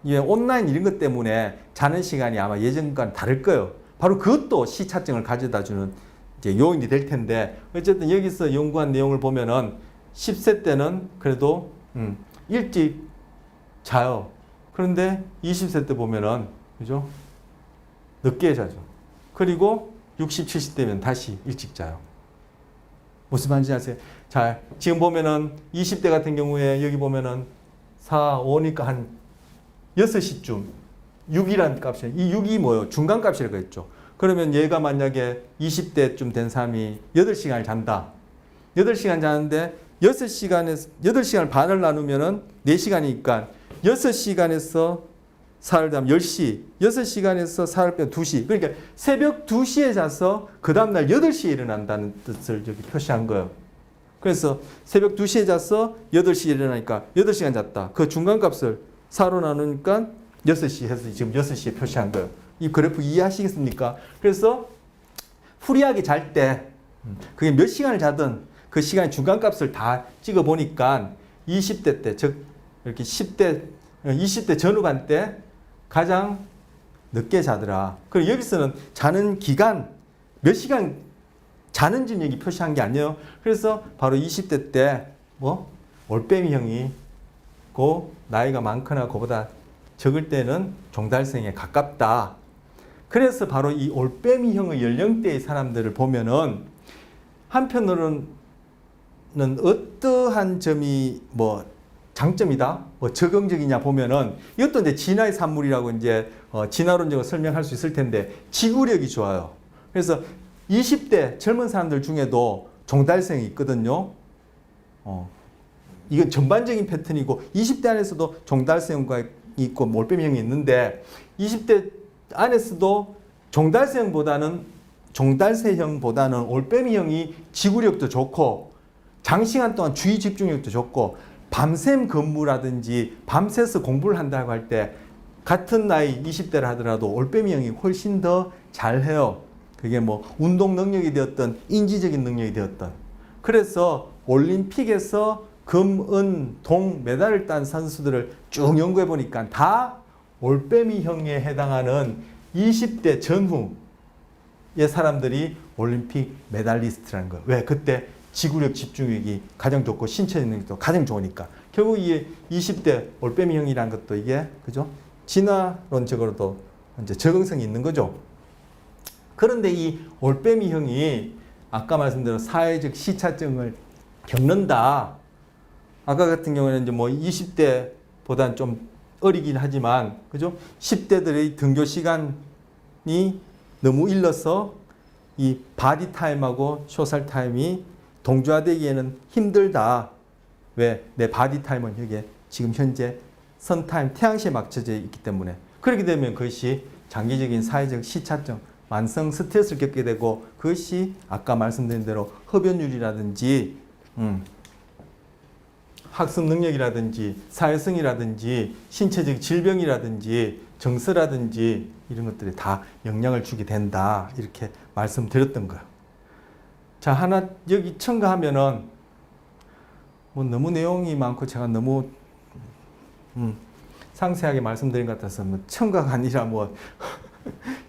예, 온라인 이런 것 때문에 자는 시간이 아마 예전과는 다를 거예요. 바로 그것도 시차증을 가져다 주는 이제 요인이 될 텐데 어쨌든 여기서 연구한 내용을 보면은 10세 때는 그래도 일찍 자요. 그런데 20세 때 보면은 그죠? 늦게 자죠. 그리고 60, 70대면 다시 일찍 자요. 무슨 말인지 아세요? 자, 지금 보면은 20대 같은 경우에 여기 보면은 4, 5니까 한 6시쯤 6이란 값이에요. 이 6이 뭐예요? 중간값이라고 했죠. 그러면 얘가 만약에 20대쯤 된 사람이 8시간을 잔다. 8시간 자는데 8시간을 반을 나누면은 4시간이니까 6시간에서 4를 더하면 10시, 6시간에서 4를 빼면 2시. 그러니까 새벽 2시에 자서 그 다음날 8시에 일어난다는 뜻을 여기 표시한 거예요. 그래서 새벽 2시에 자서 8시에 일어나니까 8시간 잤다. 그 중간값을 4로 나누니까 6시 해서 지금 6시에 표시한 거예요. 이 그래프 이해하시겠습니까? 그래서 후리하게 잘 때 그게 몇 시간을 자든 그 시간 중간값을 다 찍어 보니까 20대 때, 즉 이렇게 20대 전후반 때 가장 늦게 자더라. 그리고 여기서는 자는 기간 몇 시간 자는지 여기 표시한 게 아니에요. 그래서 바로 20대 때 뭐 올빼미형이 고 나이가 많거나 그보다 적을 때는 종달새형에 가깝다. 그래서 바로 이 올빼미형의 연령대의 사람들을 보면은 한편으로는 어떠한 점이 뭐 장점이다, 뭐 적응적이냐 보면은 이것도 이제 진화의 산물이라고 이제 진화론적으로 설명할 수 있을 텐데 지구력이 좋아요. 그래서 20대 젊은 사람들 중에도 종달새형이 있거든요. 이건 전반적인 패턴이고 20대 안에서도 종달새형과 있고 올빼미형이 있는데 20대 안에서도 종달새형보다는 올빼미형이 지구력도 좋고 장시간 동안 주의 집중력도 좋고 밤샘 근무라든지 밤새서 공부를 한다고 할 때 같은 나이 20대를 하더라도 올빼미형이 훨씬 더 잘해요. 그게 뭐 운동 능력이 되었던 인지적인 능력이 되었던. 그래서 올림픽에서 금, 은, 동 메달을 딴 선수들을 쭉 연구해 보니까 다 올빼미형에 해당하는 20대 전후의 사람들이 올림픽 메달리스트라는 거예요. 왜? 그때 지구력 집중력이 가장 좋고 신체 능력도 가장 좋으니까. 결국 이 20대 올빼미형이라는 것도 이게 그죠? 진화론적으로도 이제 적응성이 있는 거죠. 그런데 이 올빼미형이 아까 말씀드린 사회적 시차증을 겪는다. 아까 같은 경우에는 이제 뭐 20대보다는 좀 어리긴 하지만, 그죠? 10대들의 등교 시간이 너무 일러서 이 바디 타임하고 쇼살 타임이 동조화되기에는 힘들다. 왜? 내 바디 타임은 여기에 지금 현재 선 타임, 태양시에 맞춰져 있기 때문에. 그렇게 되면 그것이 장기적인 사회적 시차증, 만성 스트레스를 겪게 되고 그것이 아까 말씀드린 대로 흡연율이라든지 학습 능력이라든지 사회성이라든지 신체적 질병이라든지 정서라든지 이런 것들이 다 영향을 주게 된다. 이렇게 말씀드렸던 거예요. 자, 하나 여기 첨가하면은 뭐 너무 내용이 많고 제가 너무 상세하게 말씀드린 것 같아서 뭐 첨가가 아니라 뭐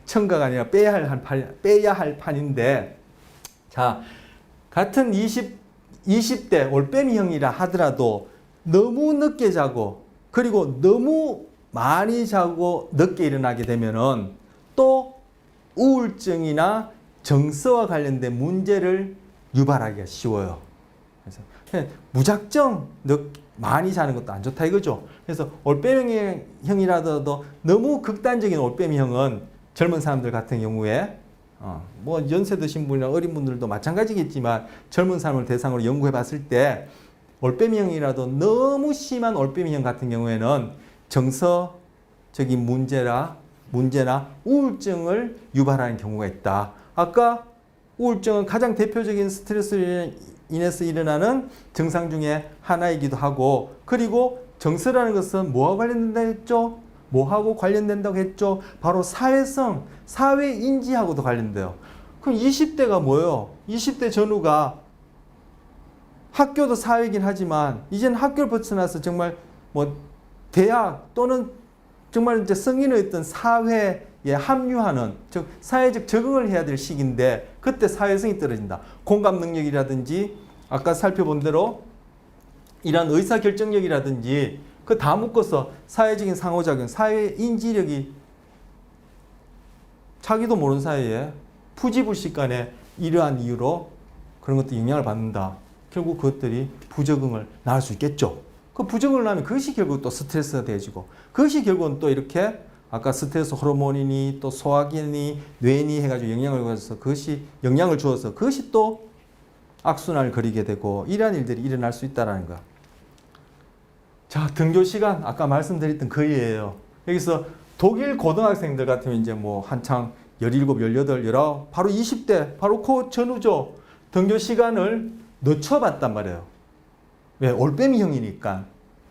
첨가가 아니라 빼야 할 판인데, 자, 같은 20대 올빼미형이라 하더라도 너무 늦게 자고 그리고 너무 많이 자고 늦게 일어나게 되면은 또 우울증이나 정서와 관련된 문제를 유발하기가 쉬워요. 그래서 그냥 무작정 많이 자는 것도 안 좋다 이거죠. 그래서 올빼미형이라도 너무 극단적인 올빼미형은 젊은 사람들 같은 경우에 뭐 연세 드신 분이나 어린 분들도 마찬가지겠지만 젊은 사람을 대상으로 연구해 봤을 때 올빼미형이라도 너무 심한 올빼미형 같은 경우에는 정서적인 문제나 우울증을 유발하는 경우가 있다. 아까 우울증은 가장 대표적인 스트레스로 인해서 일어나는 증상 중에 하나이기도 하고, 그리고 정서라는 것은 뭐하고 관련된다 했죠? 뭐하고 관련된다고 했죠? 바로 사회성, 사회인지하고도 관련돼요. 그럼 20대가 뭐예요? 20대 전후가 학교도 사회이긴 하지만 이제는 학교를 벗어나서 정말 뭐 대학 또는 정말 이제 성인의 어떤 사회에 합류하는, 즉 사회적 적응을 해야 될 시기인데 그때 사회성이 떨어진다. 공감 능력이라든지 아까 살펴본 대로 이러한 의사결정력이라든지 그 다 묶어서 사회적인 상호작용, 사회 인지력이 자기도 모르는 사이에 부지불식간에 이러한 이유로 그런 것도 영향을 받는다. 결국 그것들이 부적응을 낳을 수 있겠죠. 그 부적응을 낳으면 그것이 결국 또 스트레스가 되어지고, 그것이 결국은 또 이렇게 아까 스트레스 호르몬이니 또 소화기니 뇌니 해가지고 영향을 주어서 그것이 또 악순환을 그리게 되고 이러한 일들이 일어날 수 있다는 거. 자, 등교 시간 아까 말씀드렸던 거예요. 여기서 독일 고등학생들 같으면 이제 뭐 한창 17, 18, 19 바로 20대 바로 그 전후죠. 등교 시간을 늦춰봤단 말이에요. 왜? 올빼미형이니까.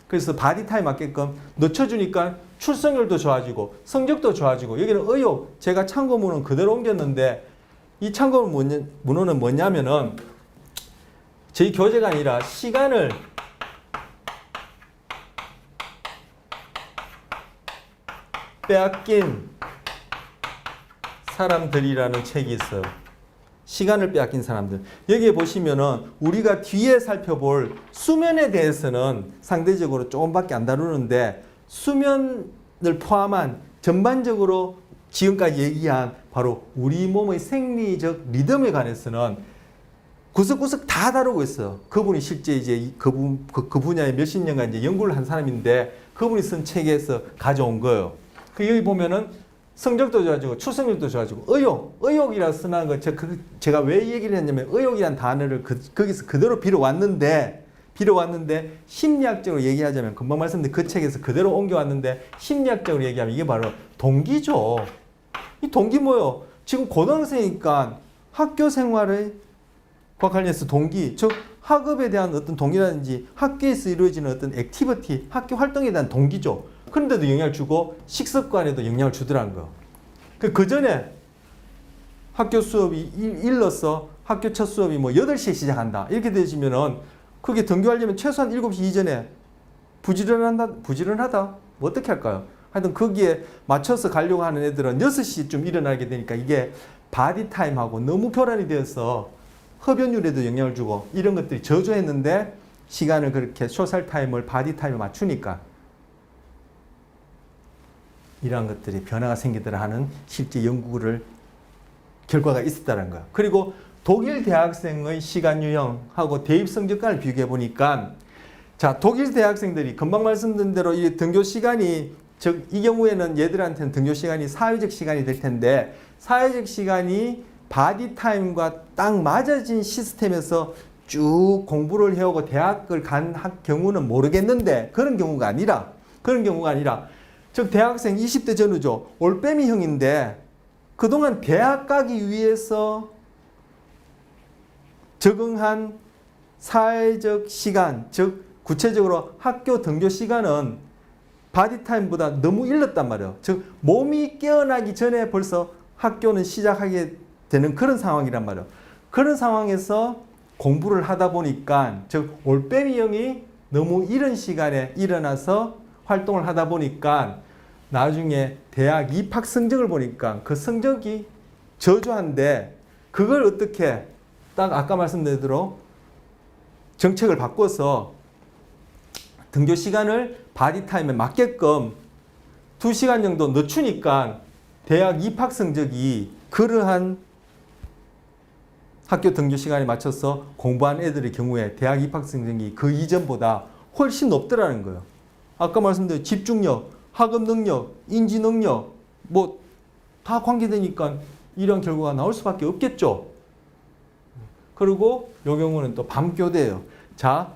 그래서 바디타임 맞게끔 늦춰주니까 출석률도 좋아지고 성적도 좋아지고, 여기는 의욕, 제가 참고문은 그대로 옮겼는데 이 참고문은 뭐냐면은 저희 교재가 아니라 시간을 빼앗긴 사람들이라는 책이 있어요. 시간을 빼앗긴 사람들. 여기에 보시면은 우리가 뒤에 살펴볼 수면에 대해서는 상대적으로 조금밖에 안 다루는데, 수면을 포함한 전반적으로 지금까지 얘기한 바로 우리 몸의 생리적 리듬에 관해서는 구석구석 다 다루고 있어요. 그분이 실제 이제 그 분야에 몇십 년간 이제 연구를 한 사람인데 그분이 쓴 책에서 가져온 거예요. 그 여기 보면은 성적도 좋아지고 출석률도 좋아지고 의욕이라 쓰는 거 제가 왜 얘기를 했냐면 의욕이란 단어를 거기서 그대로 빌어왔는데 심리학적으로 얘기하자면 금방 말씀드린 그 책에서 그대로 옮겨왔는데 심리학적으로 얘기하면 이게 바로 동기죠. 이 동기 뭐예요? 지금 고등학생이니까 학교 생활의 과 관련해서 동기, 즉 학업에 대한 어떤 동기라든지 학교에서 이루어지는 어떤 액티비티, 학교 활동에 대한 동기죠. 그런데도 영향을 주고 식습관에도 영향을 주더라는 거. 그 전에 학교 수업이 일러서 학교 첫 수업이 뭐 8시에 시작한다. 이렇게 되시면은 그게 등교하려면 최소한 7시 이전에 부지런하다. 뭐 어떻게 할까요? 하여튼 거기에 맞춰서 가려고 하는 애들은 6시쯤 일어나게 되니까 이게 바디타임하고 너무 교란이 되어서 흡연율에도 영향을 주고 이런 것들이 저조했는데 시간을 그렇게 소셜타임을 바디타임에 맞추니까 이러한 것들이 변화가 생기더라 하는 실제 연구를 결과가 있었다는 거예요. 그리고 독일 대학생의 시간 유형하고 대입 성적과를 비교해 보니까, 자, 독일 대학생들이 금방 말씀드린 대로 이 등교 시간이, 즉 이 경우에는 얘들한테는 등교 시간이 사회적 시간이 될 텐데 사회적 시간이 바디타임과 딱 맞아진 시스템에서 쭉 공부를 해오고 대학을 간 경우는 모르겠는데 그런 경우가 아니라 즉 대학생 20대 전후죠. 올빼미형인데 그동안 대학 가기 위해서 적응한 사회적 시간, 즉 구체적으로 학교 등교 시간은 바디타임보다 너무 일렀단 말이에요. 즉 몸이 깨어나기 전에 벌써 학교는 시작하게 되는 그런 상황이란 말이에요. 그런 상황에서 공부를 하다 보니까, 즉 올빼미형이 너무 이른 시간에 일어나서 활동을 하다 보니까 나중에 대학 입학 성적을 보니까 그 성적이 저조한데 그걸 어떻게 딱 아까 말씀드린 대로 정책을 바꿔서 등교 시간을 바디타임에 맞게끔 2시간 정도 늦추니까 대학 입학 성적이 그러한 학교 등교 시간에 맞춰서 공부한 애들의 경우에 대학 입학 성적이 그 이전보다 훨씬 높더라는 거예요. 아까 말씀드린 집중력, 학업 능력, 인지 능력, 뭐 다 관계되니까 이런 결과가 나올 수밖에 없겠죠. 그리고 요 경우는 또 밤교대예요. 자,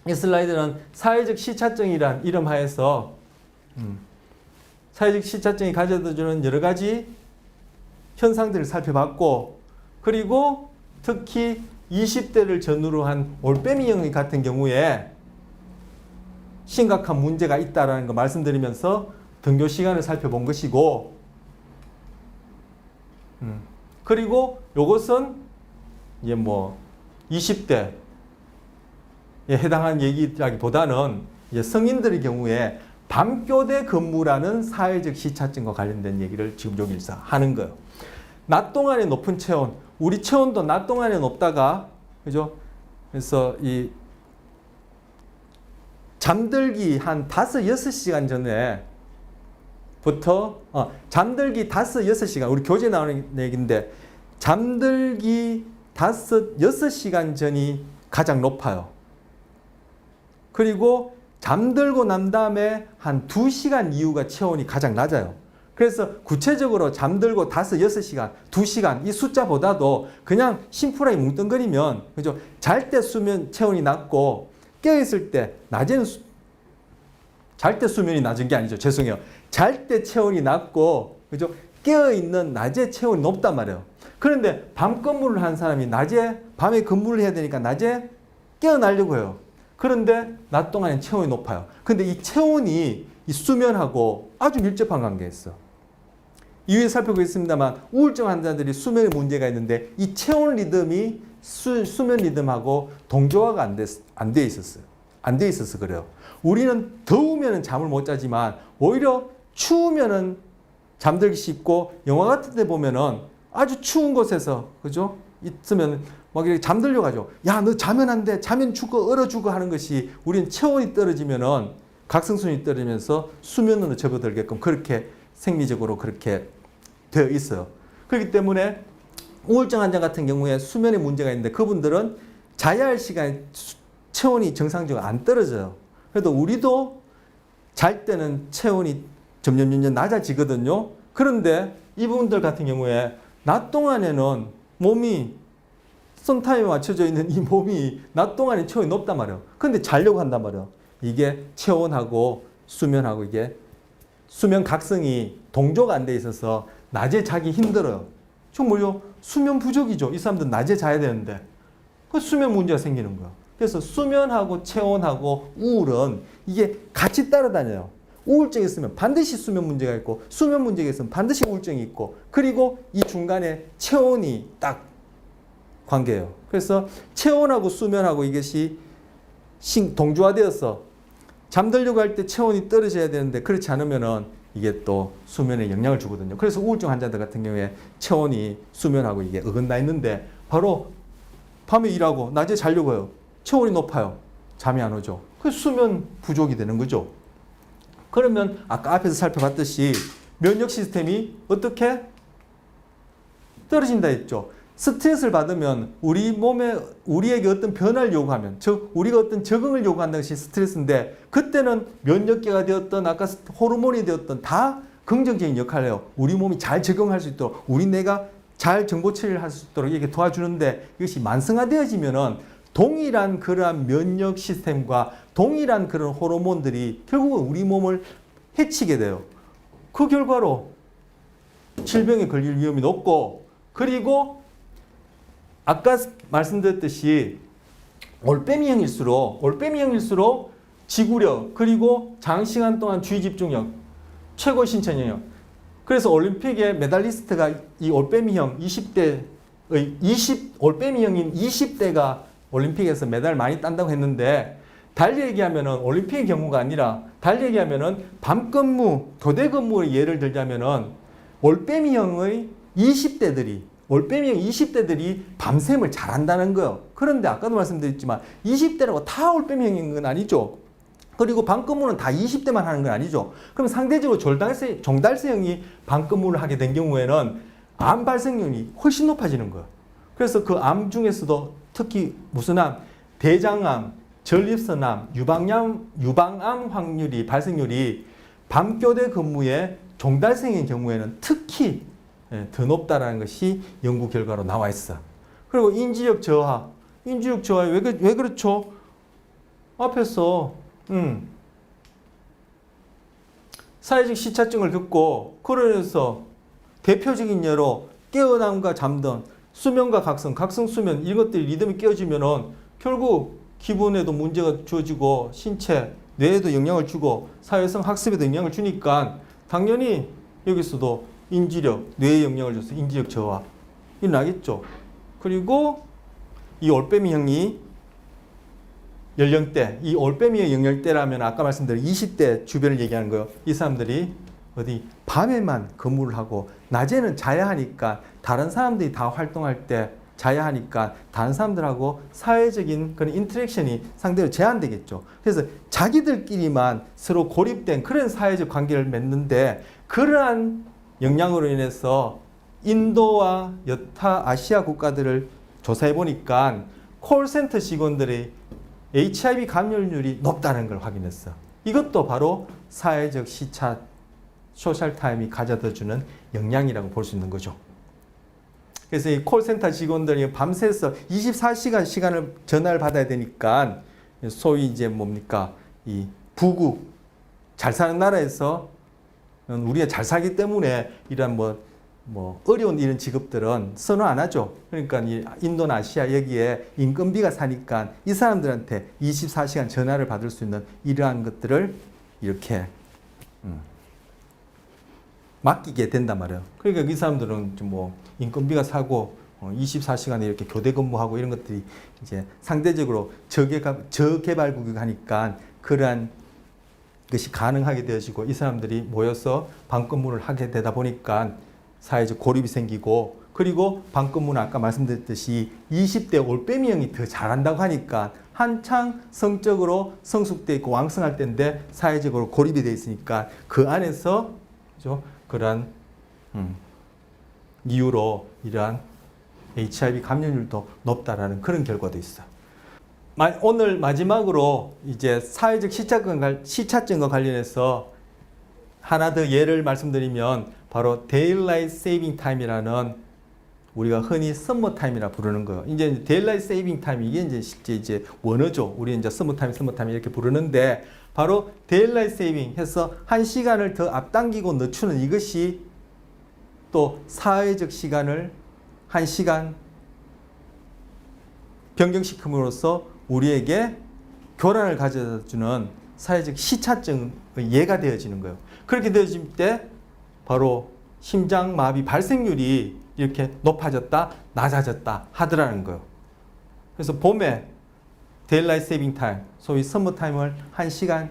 이 슬라이드는 사회적 시차증이란 이름 하에서 사회적 시차증이 가져다 주는 여러 가지 현상들을 살펴봤고, 그리고 특히 20대를 전후로 한 올빼미형 같은 경우에 심각한 문제가 있다라는 거 말씀드리면서 등교 시간을 살펴본 것이고, 그리고 요것은 이제 뭐 20대에 해당한 얘기라기보다는 이제 성인들의 경우에 밤교대 근무라는 사회적 시차증과 관련된 얘기를 지금 여기서 하는 거예요. 낮 동안의 높은 체온, 우리 체온도 낮 동안에 높다가, 그죠? 그래서 이 잠들기 한 5, 6시간 전에부터 잠들기 5, 6시간, 우리 교재 나오는 얘기인데 잠들기 5, 6시간 전이 가장 높아요. 그리고 잠들고 난 다음에 한 2시간 이후가 체온이 가장 낮아요. 그래서 구체적으로 잠들고 5, 6시간, 2시간 이 숫자보다도 그냥 심플하게 뭉뚱그리면, 그죠? 잘 때 수면 체온이 낮고 깨어있을 때 낮에는 잘 때 수면이 낮은 게 아니죠. 죄송해요. 잘 때 체온이 낮고, 그죠? 깨어있는 낮에 체온이 높단 말이에요. 그런데 밤 근무를 한 사람이 밤에 근무를 해야 되니까 낮에 깨어나려고 해요. 그런데 낮 동안에 체온이 높아요. 근데 이 체온이 이 수면하고 아주 밀접한 관계가 있어. 이후에 살펴보겠습니다만 우울증 환자들이 수면에 문제가 있는데 이 체온 리듬이 수면 리듬하고 동조화가 안 돼 있었어요. 안 돼 있어서 그래요. 우리는 더우면 잠을 못 자지만 오히려 추우면은 잠들기 쉽고, 영화 같은 데 보면은 아주 추운 곳에서, 그죠? 있으면 막 이렇게 잠들려고 하죠. 야, 너 자면 안 돼. 자면 죽어, 얼어 죽어 하는 것이, 우리는 체온이 떨어지면은 각성순이 떨어지면서 수면으로 접어들게끔 그렇게 생리적으로 그렇게 되어 있어요. 그렇기 때문에 우울증 환자 같은 경우에 수면에 문제가 있는데 그분들은 자야 할 시간에 체온이 정상적으로 안 떨어져요. 그래도 우리도 잘 때는 체온이 점점 낮아지거든요. 그런데 이분들 같은 경우에 낮 동안에는 몸이 선타임에 맞춰져 있는 이 몸이 낮 동안에 체온이 높단 말이에요. 근데 자려고 한단 말이에요. 이게 체온하고 수면하고 이게 수면 각성이 동조가 안 돼 있어서 낮에 자기 힘들어요. 정말요? 수면 부족이죠. 이 사람들은 낮에 자야 되는데 그 수면 문제가 생기는 거예요. 그래서 수면하고 체온하고 우울은 이게 같이 따라다녀요. 우울증이 있으면 반드시 수면 문제가 있고, 수면 문제가 있으면 반드시 우울증이 있고, 그리고 이 중간에 체온이 딱 관계예요. 그래서 체온하고 수면하고 이것이 동조화되어서 잠들려고 할 때 체온이 떨어져야 되는데 그렇지 않으면은 이게 또 수면에 영향을 주거든요. 그래서 우울증 환자들 같은 경우에 체온이 수면하고 이게 어긋나 있는데 바로 밤에 일하고 낮에 자려고 해요. 체온이 높아요. 잠이 안 오죠. 그래서 수면 부족이 되는 거죠. 그러면 아까 앞에서 살펴봤듯이 면역 시스템이 어떻게 떨어진다 했죠. 스트레스를 받으면 우리 몸에 우리에게 어떤 변화를 요구하면, 즉 우리가 어떤 적응을 요구한다는 것이 스트레스인데, 그때는 면역계가 되었던 아까 호르몬이 되었던 다 긍정적인 역할을 해요. 우리 몸이 잘 적응할 수 있도록, 우리 뇌가 잘 정보 처리를 할 수 있도록 이렇게 도와주는데, 이것이 만성화되어지면은 동일한 그러한 면역 시스템과 동일한 그런 호르몬들이 결국은 우리 몸을 해치게 돼요. 그 결과로 질병에 걸릴 위험이 높고, 그리고 아까 말씀드렸듯이 올빼미형일수록 지구력, 그리고 장시간 동안 주의 집중력, 최고 신체 영역. 그래서 올림픽의 메달리스트가 이 올빼미형 올빼미형인 20대가 올림픽에서 메달 많이 딴다고 했는데, 달리 얘기하면은 올림픽의 경우가 아니라, 달리 얘기하면은 밤근무, 교대 근무를 예를 들자면은 올빼미형의 20대들이 밤샘을 잘한다는 거예요. 그런데 아까도 말씀드렸지만 20대라고 다 올빼미형인 건 아니죠. 그리고 밤근무는 다 20대만 하는 건 아니죠. 그럼 상대적으로 종달새형이 밤근무를 하게 된 경우에는 암 발생률이 훨씬 높아지는 거예요. 그래서 그 암 중에서도 특히 무슨 암, 대장암, 전립선암, 유방암 발생률이 밤교대 근무의 종달생의 경우에는 특히 더 높다라는 것이 연구 결과로 나와 있어. 그리고 인지력 저하. 인지력 저하 왜 그렇죠? 앞에서 사회적 시차증을 겪고 그러면서 대표적인 예로 깨어남과 잠든 수면과 각성 수면 이것들이 리듬이 깨어지면은 결국 기분에도 문제가 주어지고 신체, 뇌에도 영향을 주고 사회성 학습에도 영향을 주니까 당연히 여기서도 인지력, 뇌에 영향을 줘서 인지력 저하 일어나겠죠. 그리고 이 올빼미형이 연령대, 이 올빼미의 연령대라면 아까 말씀드린 20대 주변을 얘기하는 거예요. 이 사람들이 어디 밤에만 근무를 하고 낮에는 자야 하니까 다른 사람들이 다 활동할 때 자야 하니까 다른 사람들하고 사회적인 그런 인터랙션이 상대로 제한되겠죠. 그래서 자기들끼리만 서로 고립된 그런 사회적 관계를 맺는데 그러한 영향으로 인해서 인도와 여타 아시아 국가들을 조사해 보니까 콜센터 직원들의 HIV 감염률이 높다는 걸 확인했어. 이것도 바로 사회적 시차, 소셜타임이 가져다주는 영향이라고 볼 수 있는 거죠. 그래서 이 콜센터 직원들이 밤새서 24시간 시간을 전화를 받아야 되니까 소위 이제 뭡니까? 이 부국, 잘 사는 나라에서 우리가 잘 살기 때문에 이런 뭐 어려운 이런 직업들은 선호 안 하죠. 그러니까 이 인도나 아시아 여기에 인건비가 사니까 이 사람들한테 24시간 전화를 받을 수 있는 이러한 것들을 이렇게 맡기게 된단 말이에요. 그러니까 이 사람들은 좀 뭐 인건비가 사고 24시간에 이렇게 교대 근무하고 이런 것들이 이제 상대적으로 저개발국이 하니까 그러한 것이 가능하게 되어지고 이 사람들이 모여서 밤근무를 하게 되다 보니까 사회적 고립이 생기고 그리고 밤근무는 아까 말씀드렸듯이 20대 올빼미형이 더 잘한다고 하니까 한창 성적으로 성숙돼 있고 왕성할 때인데 사회적으로 고립이 돼 있으니까 그 안에서 그죠? 그러한 이유로 이러한 HIV 감염률도 높다라는 그런 결과도 있어요. 오늘 마지막으로 이제 사회적 시차증과 관련해서 하나 더 예를 말씀드리면 바로 Daylight Saving Time이라는 우리가 흔히 서머 타임이라 부르는 거예요. 이제 Daylight Saving Time 이게 이제 실제 이제 원어죠. 우리 이제 서머 타임 이렇게 부르는데 바로 Daylight Saving 해서 1시간을 더 앞당기고 늦추는 이것이 또 사회적 시간을 1시간 변경시킴으로써 우리에게 교란을 가져다주는 사회적 시차증의 예가 되어지는 거예요. 그렇게 되어질 때 바로 심장마비 발생률이 이렇게 높아졌다, 낮아졌다 하더라는 거예요. 그래서 봄에 데일라이트 세이빙 타임, 소위 서머 타임을 1시간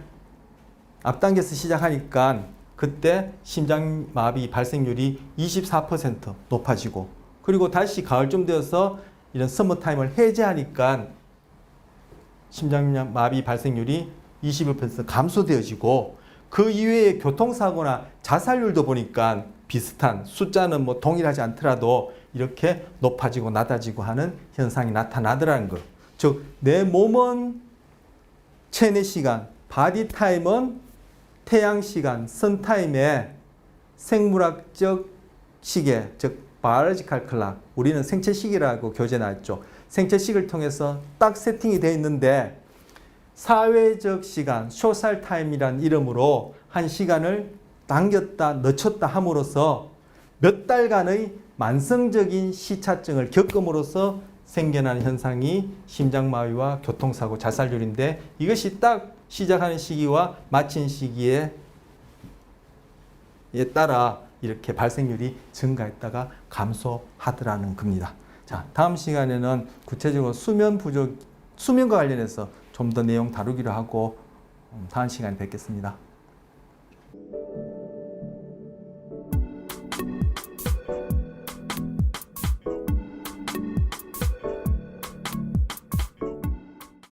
앞당겨서 시작하니까 그때 심장마비 발생률이 24% 높아지고 그리고 다시 가을쯤 되어서 이런 서머 타임을 해제하니까 심장마비 발생률이 21% 감소되어지고 그 이외의 교통사고나 자살률도 보니까 비슷한 숫자는 뭐 동일하지 않더라도 이렇게 높아지고 낮아지고 하는 현상이 나타나더라는 거예요. 즉, 내 몸은 체내 시간, 바디 타임은 태양 시간, 선 타임에 생물학적 시계, 즉 바이올로지컬 클락, 우리는 생체 시계라고 교재 나왔죠. 생체 시계를 통해서 딱 세팅이 되어 있는데 사회적 시간, 소셜 타임이란 이름으로 한 시간을 당겼다 늦췄다 함으로써 몇 달간의 만성적인 시차증을 겪음으로써 생겨나는 현상이 심장마비와 교통사고, 자살률인데 이것이 딱 시작하는 시기와 마친 시기에 따라 이렇게 발생률이 증가했다가 감소하더라는 겁니다. 자, 다음 시간에는 구체적으로 수면과 관련해서 좀 더 내용 다루기로 하고 다음 시간에 뵙겠습니다.